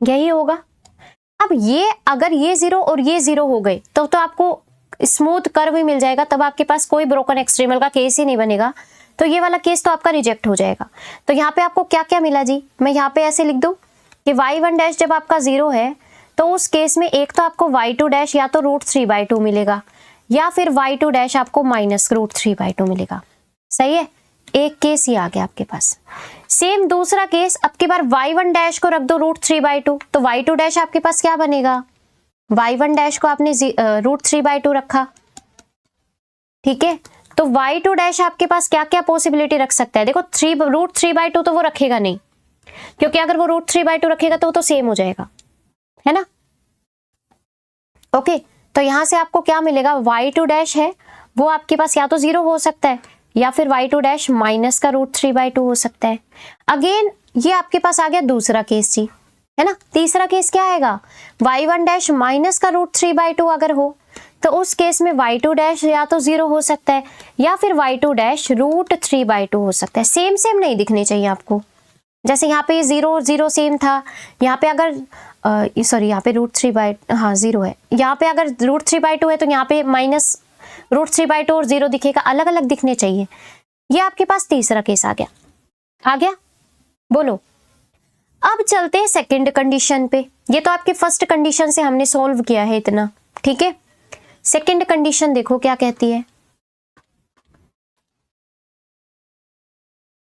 यही होगा। अब ये अगर ये 0 और ये 0 हो गए तो आपको स्मूथ कर्व ही मिल जाएगा, तब आपके पास कोई ब्रोकन एक्सट्रीमल का केस ही नहीं बनेगा। तो ये वाला केस तो आपका रिजेक्ट हो जाएगा। तो यहाँ पे आपको क्या क्या मिला जी, मैं यहाँ पे ऐसे लिख दूं कि y1 डैश जब आपका 0 है तो उस केस में एक तो आपको y2 डैश या तो रूट 3/2 मिलेगा, या फिर y2 डैश आपको माइनस रूट 3/2 मिलेगा। सही है, एक केस ही आ गया आपके पास। सेम दूसरा केस, अब की बार y1 डैश को रख दो रूट 3/2, तो y2 डैश आपके पास क्या बनेगा, y1 डैश को आपने रूट 3/2 रखा, ठीक है। तो y2 डैश आपके पास क्या क्या पॉसिबिलिटी रख सकता है, देखो रूट 3/2 तो वो रखेगा नहीं, क्योंकि अगर वो रूट 3/2 रखेगा तो वो तो सेम हो जाएगा, है ना। ओके, तो यहां से आपको क्या मिलेगा, y2 डैश है वो आपके पास या तो 0 हो सकता है, या फिर y2 डैश माइनस का रूट 3/2 हो सकता है। अगेन ये आपके पास आ गया दूसरा केस जी, है ना। तीसरा केस क्या आएगा, y1 डैश माइनस का रूट 3/2 अगर हो तो उस केस में y2 डैश या तो 0 हो सकता है, या फिर y2 डैश रूट 3/2 हो सकता है। सेम सेम नहीं दिखने चाहिए आपको, जैसे यहाँ पे 0 0 सेम था, यहाँ पे अगर सॉरी यहाँ पे रूट 0 है, यहाँ पे अगर रूट 3/2 है तो यहाँ पे माइनस रूट 3/2 और 0 दिखेगा, अलग अलग दिखने चाहिए। ये आपके पास तीसरा केस आ गया, बोलो। अब चलते हैं सेकंड कंडीशन पे। ये तो आपके फर्स्ट कंडीशन से हमने सॉल्व किया है इतना, ठीक है। सेकंड कंडीशन देखो क्या कहती है।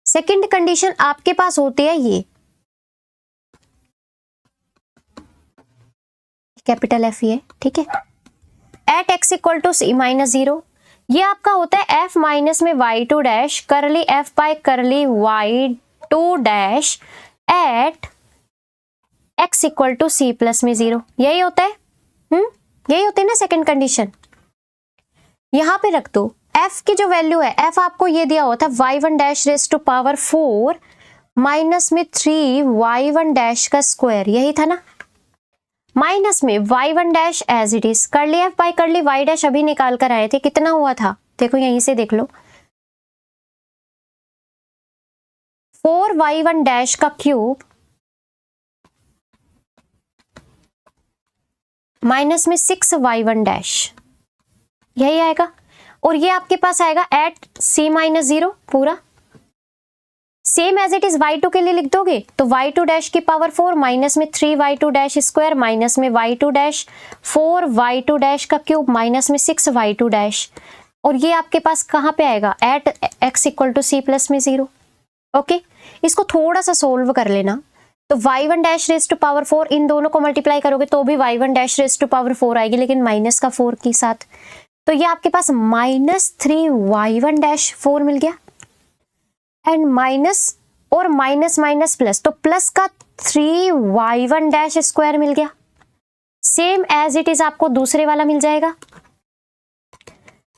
सेकंड कंडीशन आपके पास होती है ये कैपिटल F, ये ठीक है, at x equal to c minus 0। ये आपका होता है f माइनस में y2 डैश करली f by curly y2 dash at x equal to c plus में 0, यही होता है, यही होती है ना सेकंड कंडीशन। यहां पे रख दो f की जो वैल्यू है, f आपको ये दिया हुआ था y1 dash raise to power 4 minus में 3 y1 डैश का स्क्वायर, यही था ना, माइनस में y1 dash as it is, curly f by curly y dash अभी निकाल कर आए थे, कितना हुआ था देखो यहीं से देख लो, 4y1 डैश का क्यूब माइनस में 6y1 डैश, यही आएगा। और ये आपके पास आएगा एट c माइनस 0 पूरा, same as it is y2 के लिए लिख दोगे तो y2 डैश की पावर 4 माइनस में 3y2 डैश स्क्वायर माइनस में y2 डैश 4y2 डैश का क्यूब माइनस में 6y2 डैश, और ये आपके पास कहाँ पे आएगा, at x equal to c plus में 0। ओके, इसको थोड़ा सा सोल्व कर लेना, तो y1 dash raise to power 4 इन दोनों को मल्टीप्लाई करोगे तो भी y1 dash raise to power 4 आएगी, लेकिन माइनस का 4 के साथ, तो ये आपके पास माइनस 3y1 डैश 4 मिल गया, एंड माइनस और माइनस माइनस प्लस, तो प्लस का 3y1 डैश स्क्वायर मिल गया, सेम एज इट इज आपको दूसरे वाला मिल जाएगा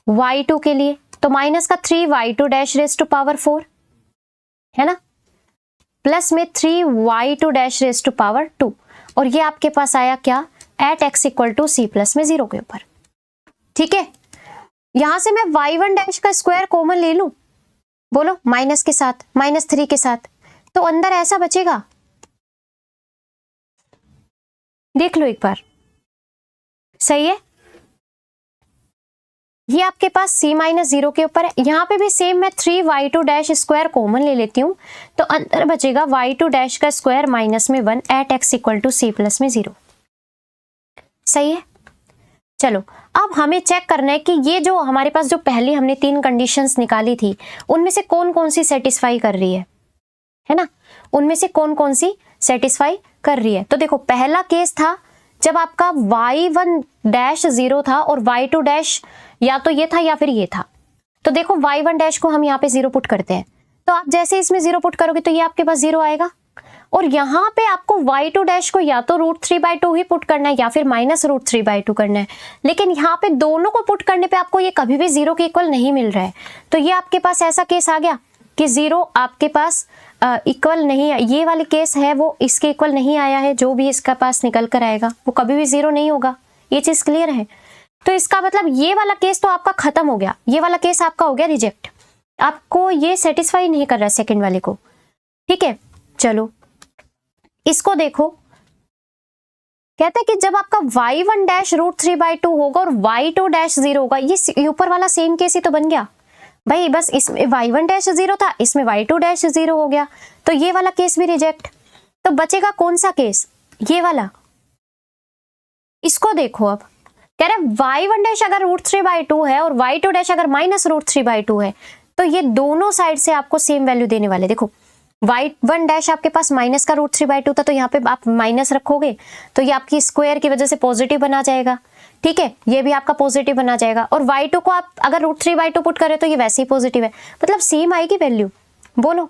y2 के लिए, तो माइनस का 3y2 dash raise to power 4, है ना, प्लस में 3y2 dash raise to power 2, और ये आपके पास आया क्या, at x equal to c plus में 0 के ऊपर, ठीक है। यहां से मैं y1 डैश का स्क्वायर कॉमन ले लूं, बोलो माइनस के साथ, माइनस 3 के साथ, तो अंदर ऐसा बचेगा, देख लो एक बार, सही है। ये आपके पास c माइनस 0 के ऊपर है, यहां पे भी सेम मैं 3y2 डैश स्क्वायर कॉमन ले लेती हूं, तो अंदर बचेगा y2 डैश का स्क्वायर माइनस में 1 at x equal to c plus में 0, सही है। चलो अब हमें चेक करना है कि ये जो हमारे पास जो पहले हमने 3 कंडीशंस निकाली थी उनमें से कौन कौन सी सेटिस्फाई कर रही है ना, उनमें से कौन कौन सी सेटिस्फाई कर रही है। तो देखो पहला केस था जब आपका y1 डैश 0 था और y2 डैश या तो ये था या फिर ये था। तो देखो y1 डैश को हम यहाँ पे 0 पुट करते हैं, तो आप जैसे इसमें 0 पुट करोगे तो ये आपके पास 0 आएगा। और यहाँ पे आपको y2 डैश को या तो √3/2 ही पुट करना है या फिर -√3/2 करना है, लेकिन यहाँ पे दोनों को पुट करने पे आपको ये कभी भी 0 के इक्वल नहीं मिल रहा है। तो ये आपके पास ऐसा केस आ गया कि 0 आपके पास इक्वल नहीं है, ये वाली केस है वो इसके इक्वल नहीं आया है, जो भी इसका पास निकल कर आएगा वो कभी भी 0 नहीं होगा। ये चीज क्लियर है। तो इसका मतलब ये वाला केस तो आपका खत्म हो गया, ये वाला केस आपका हो गया रिजेक्ट, आपको ये सेटिस्फाई नहीं कर रहा है सेकंड वाले को। ठीक है, चलो इसको देखो, कहता है कि जब आपका y1 डैश √3/2 होगा और y2 डैश 0 होगा, ये ऊपर वाला सेम केस ही तो बन गया भाई, बस इसमें y1 डैश 0 था, इसमें y2 डैश 0 हो गया, तो ये वाला केस भी रिजेक्ट। तो बचेगा कौन सा केस, ये वाला। इसको देखो, अब कह रहे y1 डैश अगर √3/2 है और y2 डैश अगर -√3/2 है, तो ये दोनों साइड से आपको सेम वैल्यू देने वाले। देखो y1 डैश आपके पास माइनस का √3/2 था, तो यहाँ पे आप माइनस रखोगे तो ये आपकी स्क्वायर की वजह से पॉजिटिव बना जाएगा। ठीक है, ये भी आपका पॉजिटिव बना जाएगा, और y2 को आप अगर √3/2 पुट करें तो ये वैसे ही पॉजिटिव है, मतलब सेम आएगी वैल्यू। बोलो,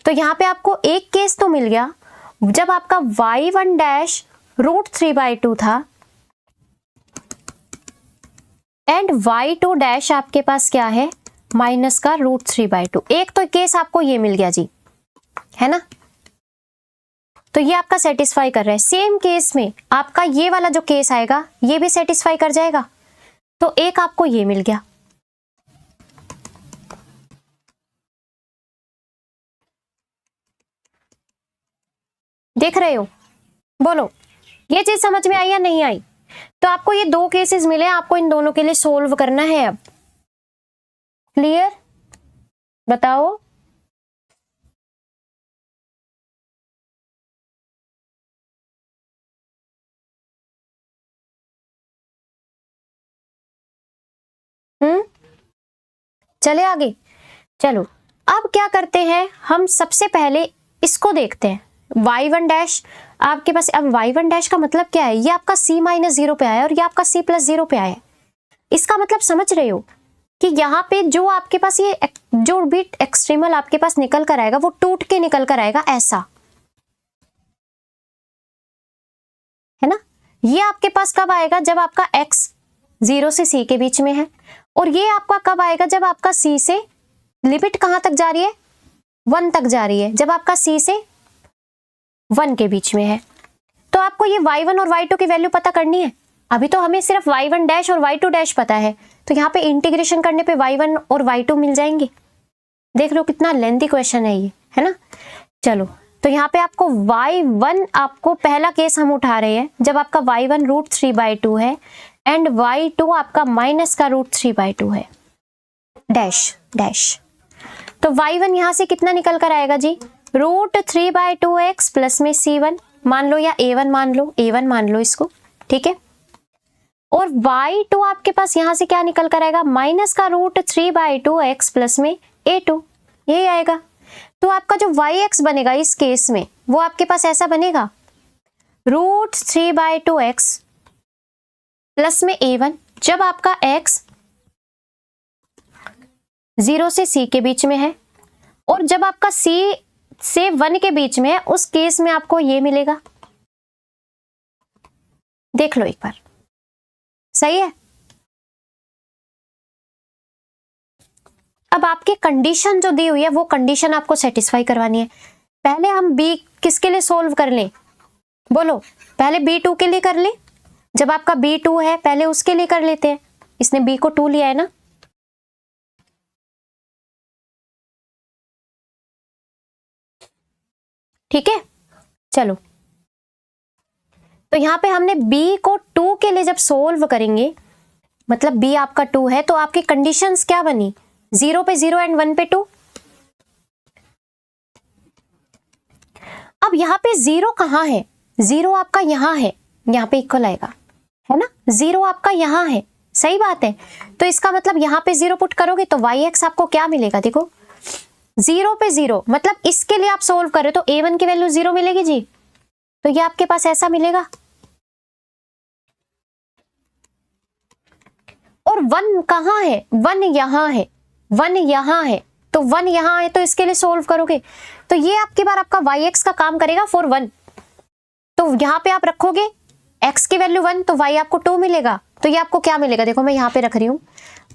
तो यहाँ पे आपको एक केस तो मिल गया जब आपका y1 डैश √3/2 था एंड y2 डैश आपके पास क्या है, माइनस का √3/2। एक तो केस आपको ये मिल गया जी, है ना, तो ये आपका सेटिस्फाई कर रहा है। सेम केस में आपका ये वाला जो केस आएगा ये भी सेटिस्फाई कर जाएगा, तो एक आपको ये मिल गया। देख रहे हो, बोलो ये चीज समझ में आई या नहीं आई। तो आपको ये दो केसेस मिले, आपको इन दोनों के लिए सोल्व करना है। अब क्लियर, बताओ। चले आगे, चलो अब क्या करते हैं, हम सबसे पहले इसको देखते हैं। y1 डैश आपके पास, अब y1 डैश का मतलब क्या है, ये आपका c-0 पे आया और ये आपका c+0 पे आया। इसका मतलब समझ रहे हो कि यहाँ पे जो आपके पास ये जो भी एक्सट्रीमल आपके पास निकल कर आएगा वो टूट के निकल कर आएगा, ऐसा है ना। ये आपके पास कब आएगा, जब आपका x 0 से c के बीच में है, और ये आपका कब आएगा, जब आपका c से लिमिट कहां तक जा रही है, 1 तक जा रही है, जब आपका c से 1 के बीच में है। तो आपको ये y1 और y2 की वैल्यू पता करनी है। अभी तो हमें सिर्फ y1 डैश और y2 डैश पता है, तो यहाँ पे इंटीग्रेशन करने पे y1 और y2 मिल जाएंगे। देख लो कितना लेंथी क्वेश्चन है ये, है ना। चलो, तो यहाँ पे आपको y1, आपको पहला केस हम उठा रहे हैं जब आपका y1 √3/2 है एंड y2 आपका माइनस का √3/2 है, डैश डैश। तो y1 यहां से कितना निकल कर आएगा जी, √3/2x प्लस में c1 मान लो या a1 मान लो, a1 मान लो इसको, ठीक है। और y2 आपके पास यहां से क्या निकल कर आएगा, माइनस का √3/2x प्लस में a2, यही आएगा। तो आपका जो yx बनेगा इस केस में वो आपके पास ऐसा बनेगा, √3/2x प्लस में a1, जब आपका x 0 से c के बीच में है और जब आपका c से 1 के बीच में है, उस केस में आपको ये मिलेगा। देख लो एक बार, सही है। अब आपकी कंडीशन जो दी हुई है वो कंडीशन आपको सेटिस्फाई करवानी है। पहले हम b किसके लिए सोल्व कर लें, बोलो, पहले b2 के लिए कर ले। जब आपका b2 है पहले उसके लिए कर लेते हैं, इसने b को 2 लिया है ना। ठीक है, चलो, तो यहां पे हमने b को 2 के लिए जब सोल्व करेंगे, मतलब b आपका 2 है, तो आपकी कंडीशंस क्या बनी, 0 पे 0 एंड 1 पे 2। अब यहाँ पे 0 कहाँ है, 0 आपका यहाँ है, यहाँ पे इक्वल आएगा, है ना, 0 आपका यहाँ है, सही बात है। तो इसका मतलब यहाँ पे 0 पुट करोगे तो वाई एक्स आपको क्या मिलेगा, देखो 0 पे 0, मतलब इसके लिए आप सोल्व कर रहे हो तो a1 की वैल्यू 0 मिलेगी जी, तो ये आपके पास ऐसा मिलेगा। और 1 कहाँ है, 1 यहाँ है, 1 यहाँ है, तो 1 यहाँ है तो इसके लिए सोल्व करोगे तो ये आपकी बार आपका वाई एक्स का काम करेगा फॉर 1। तो यहाँ पे आप रखोगे x की वैल्यू 1 तो y आपको 2 मिलेगा, तो ये आपको क्या मिलेगा, देखो मैं यहाँ पे रख रही हूँ,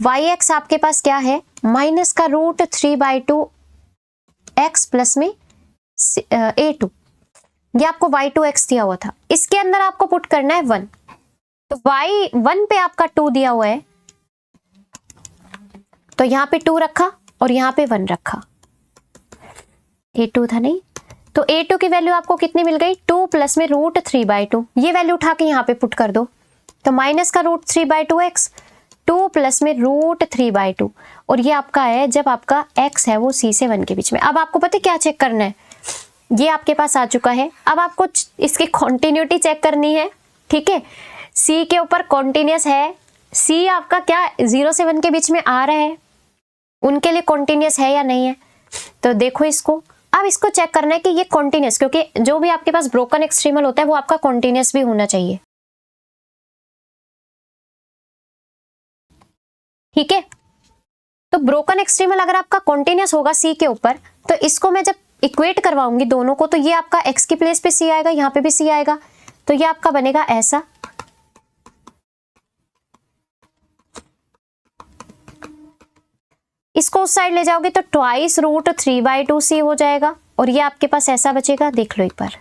वाई एक्स आपके पास क्या है, माइनस का रूट 3/2 x प्लस में a2, ये आपको y2x दिया हुआ था, इसके अंदर आपको पुट करना है 1, तो y1 पे आपका 2 दिया हुआ है, तो यहाँ पे 2 रखा और यहाँ पे 1 रखा, a2 था नहीं, तो a2 की वैल्यू आपको कितनी मिल गई, 2 प्लस में रूट 3/2, ये वैल्यू उठा के यहाँ पे पुट कर दो, तो माइनस का रूट 3/2 x, 2 प्लस में रूट 3/2, और ये आपका है जब आपका x है वो c से 1 के बीच में। अब आपको पता है क्या चेक करना है, ये आपके पास आ चुका है, अब आपको इसकी कॉन्टिन्यूटी चेक करनी है, ठीक है, c के ऊपर कॉन्टिन्यूस है, c आपका क्या 0 से 1 के बीच में आ रहा है, उनके लिए कॉन्टिन्यूस है या नहीं है, तो देखो इसको, अब इसको चेक करना है कि ये कॉन्टिन्यूस, क्योंकि जो भी आपके पास ब्रोकन एक्सट्रीमल होता है वो आपका कॉन्टिन्यूस भी होना चाहिए, ठीक है। तो ब्रोकन एक्सट्रीमल अगर आपका कॉन्टिन्यूस होगा सी के ऊपर, तो इसको मैं जब इक्वेट करवाऊंगी दोनों को, तो ये आपका एक्स की प्लेस पे सी आएगा, यहाँ पे भी सी आएगा, तो ये आपका बनेगा ऐसा, इसको उस साइड ले जाओगे तो ट्वाइस रूट 3/2 सी हो जाएगा, और ये आपके पास ऐसा बचेगा, देख लो एक बार।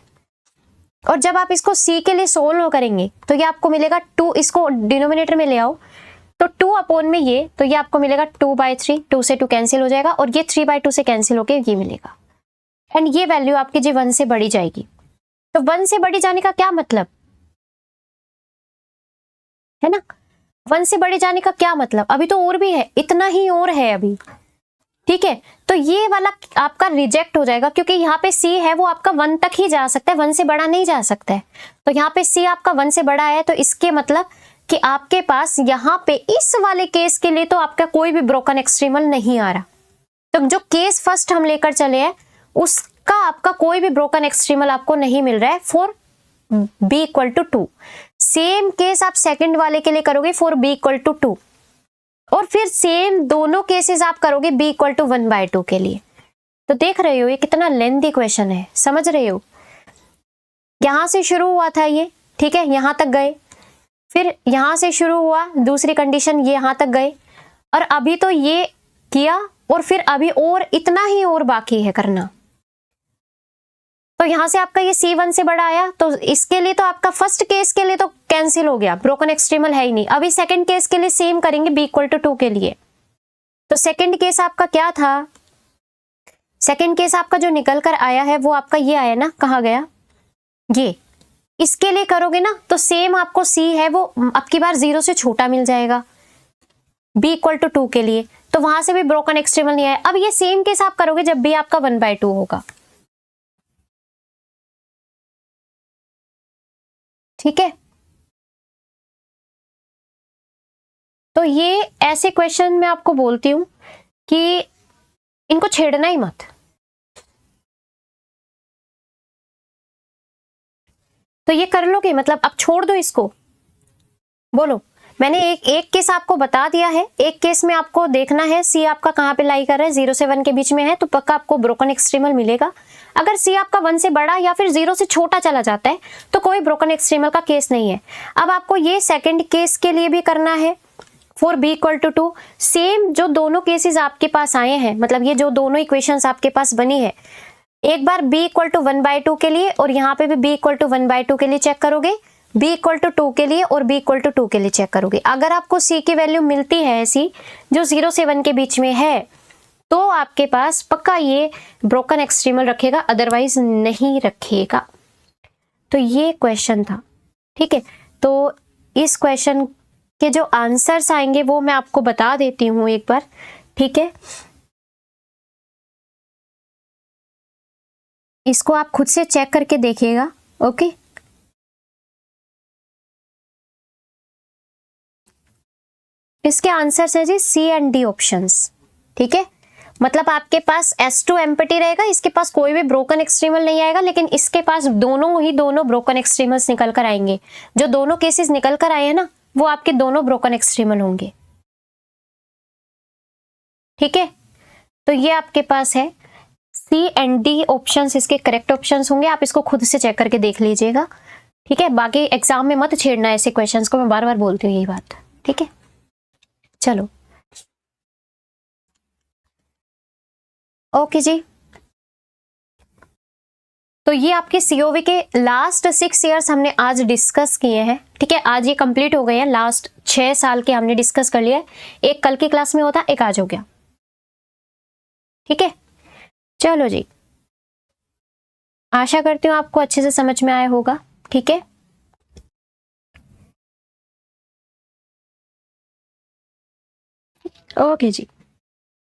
और जब आप इसको c के लिए सोल्व करेंगे तो ये आपको मिलेगा 2, इसको डिनोमिनेटर में ले आओ तो 2 अपॉन में ये, तो ये आपको मिलेगा 2/3, 2 से 2 कैंसिल हो जाएगा और ये 3/2 से कैंसिल होके ये मिलेगा, एंड ये वैल्यू आपकी जी 1 से बढ़ी जाएगी। तो 1 से बढ़ी जाने का क्या मतलब है ना, 1 से बढ़े जाने का क्या मतलब, अभी तो और भी है, इतना ही और है अभी, ठीक है। तो ये वाला आपका रिजेक्ट हो जाएगा, क्योंकि यहाँ पे c है वो आपका 1 तक ही जा सकता है, 1 से बड़ा नहीं जा सकता है, तो यहाँ पे c आपका 1 से बड़ा है, तो इसके मतलब कि आपके पास यहाँ पे इस वाले केस के लिए तो आपका कोई भी ब्रोकन एक्सट्रीमल नहीं आ रहा, तो जो केस फर्स्ट हम लेकर चले हैं उसका आपका कोई भी ब्रोकन एक्सट्रीमल आपको नहीं मिल रहा है for b equal to 2। Same case आप सेकंड वाले के लिए करोगे फॉर b इक्वल टू 2, और फिर सेम दोनों केसेस आप करोगे b इक्वल टू 1/2 के लिए। तो देख रहे हो ये कितना लेंथी क्वेश्चन है, समझ रहे हो, यहां से शुरू हुआ था ये, ठीक है, यहां तक गए, फिर यहां से शुरू हुआ दूसरी कंडीशन, ये यहां तक गए, और अभी तो ये किया, और फिर अभी और इतना ही और बाकी है करना। तो यहां से आपका ये C1 से बड़ा आया, तो इसके लिए तो आपका फर्स्ट केस के लिए तो कैंसिल हो गया, ब्रोकन एक्सट्रीमल है ही नहीं। अभी सेकंड केस के लिए सेम करेंगे b इक्वल टू 2 के लिए। तो सेकंड केस आपका क्या था, सेकंड केस आपका जो निकल कर आया है वो आपका ये आया ना, कहाँ गया ये, इसके लिए करोगे ना तो सेम आपको c है वो अब की बार 0 से छोटा मिल जाएगा b इक्वल टू 2 के लिए, तो वहां से भी ब्रोकन एक्सट्रीमल नहीं आया। अब ये सेम केस आप करोगे जब b आपका 1/2 होगा, ठीक है। तो ये ऐसे क्वेश्चन मैं आपको बोलती हूं कि इनको छेड़ना ही मत। तो ये कर लोगे, मतलब अब छोड़ दो इसको, बोलो। मैंने एक केस आपको बता दिया है, एक केस में आपको देखना है सी आपका कहाँ पे लाई कर रहा है, 0 से 1 के बीच में है तो पक्का आपको ब्रोकन एक्सट्रीमल मिलेगा। अगर सी आपका 1 से बड़ा या फिर 0 से छोटा चला जाता है तो कोई ब्रोकन एक्सट्रीमल का केस नहीं है। अब आपको ये सेकंड केस के लिए भी करना है for b equal to 2, same जो दोनों केसेस आपके पास आए हैं, मतलब ये जो दोनों इक्वेशंस आपके पास बनी है, एक बार b इक्वल टू 1/2 के लिए और यहाँ पे भी b इक्वल टू 1/2 के लिए चेक करोगे, b इक्वल टू 2 के लिए और b इक्वल टू 2 के लिए चेक करोगे। अगर आपको c की वैल्यू मिलती है ऐसी जो 0 से 1 के बीच में है तो आपके पास पक्का ये ब्रोकन एक्सट्रीमल रखेगा, अदरवाइज नहीं रखेगा। तो ये क्वेश्चन था, ठीक है। तो इस क्वेश्चन के जो आंसर्स आएंगे वो मैं आपको बता देती हूँ एक बार, ठीक है। इसको आप खुद से चेक करके देखिएगा, ओके। इसके आंसर्स है जी सी एंड डी ऑप्शंस। ठीक है, मतलब आपके पास S2 एम्प्टी रहेगा, इसके पास कोई भी ब्रोकन एक्सट्रीमल नहीं आएगा, लेकिन इसके पास दोनों ब्रोकन एक्सट्रीमल्स निकल कर आएंगे। जो दोनों केसेस निकल कर आए हैं ना, वो आपके दोनों ब्रोकन एक्सट्रीमल होंगे। ठीक है, तो ये आपके पास है सी एंड डी ऑप्शंस, इसके करेक्ट ऑप्शंस होंगे। आप इसको खुद से चेक करके देख लीजिएगा। ठीक है, बाकी एग्जाम में मत छेड़ना ऐसे क्वेश्चंस को, मैं बार बार बोलती हूँ यही बात। ठीक है, चलो ओके जी। तो ये आपके सीओवी के लास्ट 6 ईयर्स हमने आज डिस्कस किए हैं। ठीक है, आज ये कंप्लीट हो गए हैं, लास्ट 6 साल के हमने डिस्कस कर लिया है। एक कल की क्लास में होता, एक आज हो गया। ठीक है, चलो जी, आशा करती हूँ आपको अच्छे से समझ में आया होगा। ठीक है, ओके जी।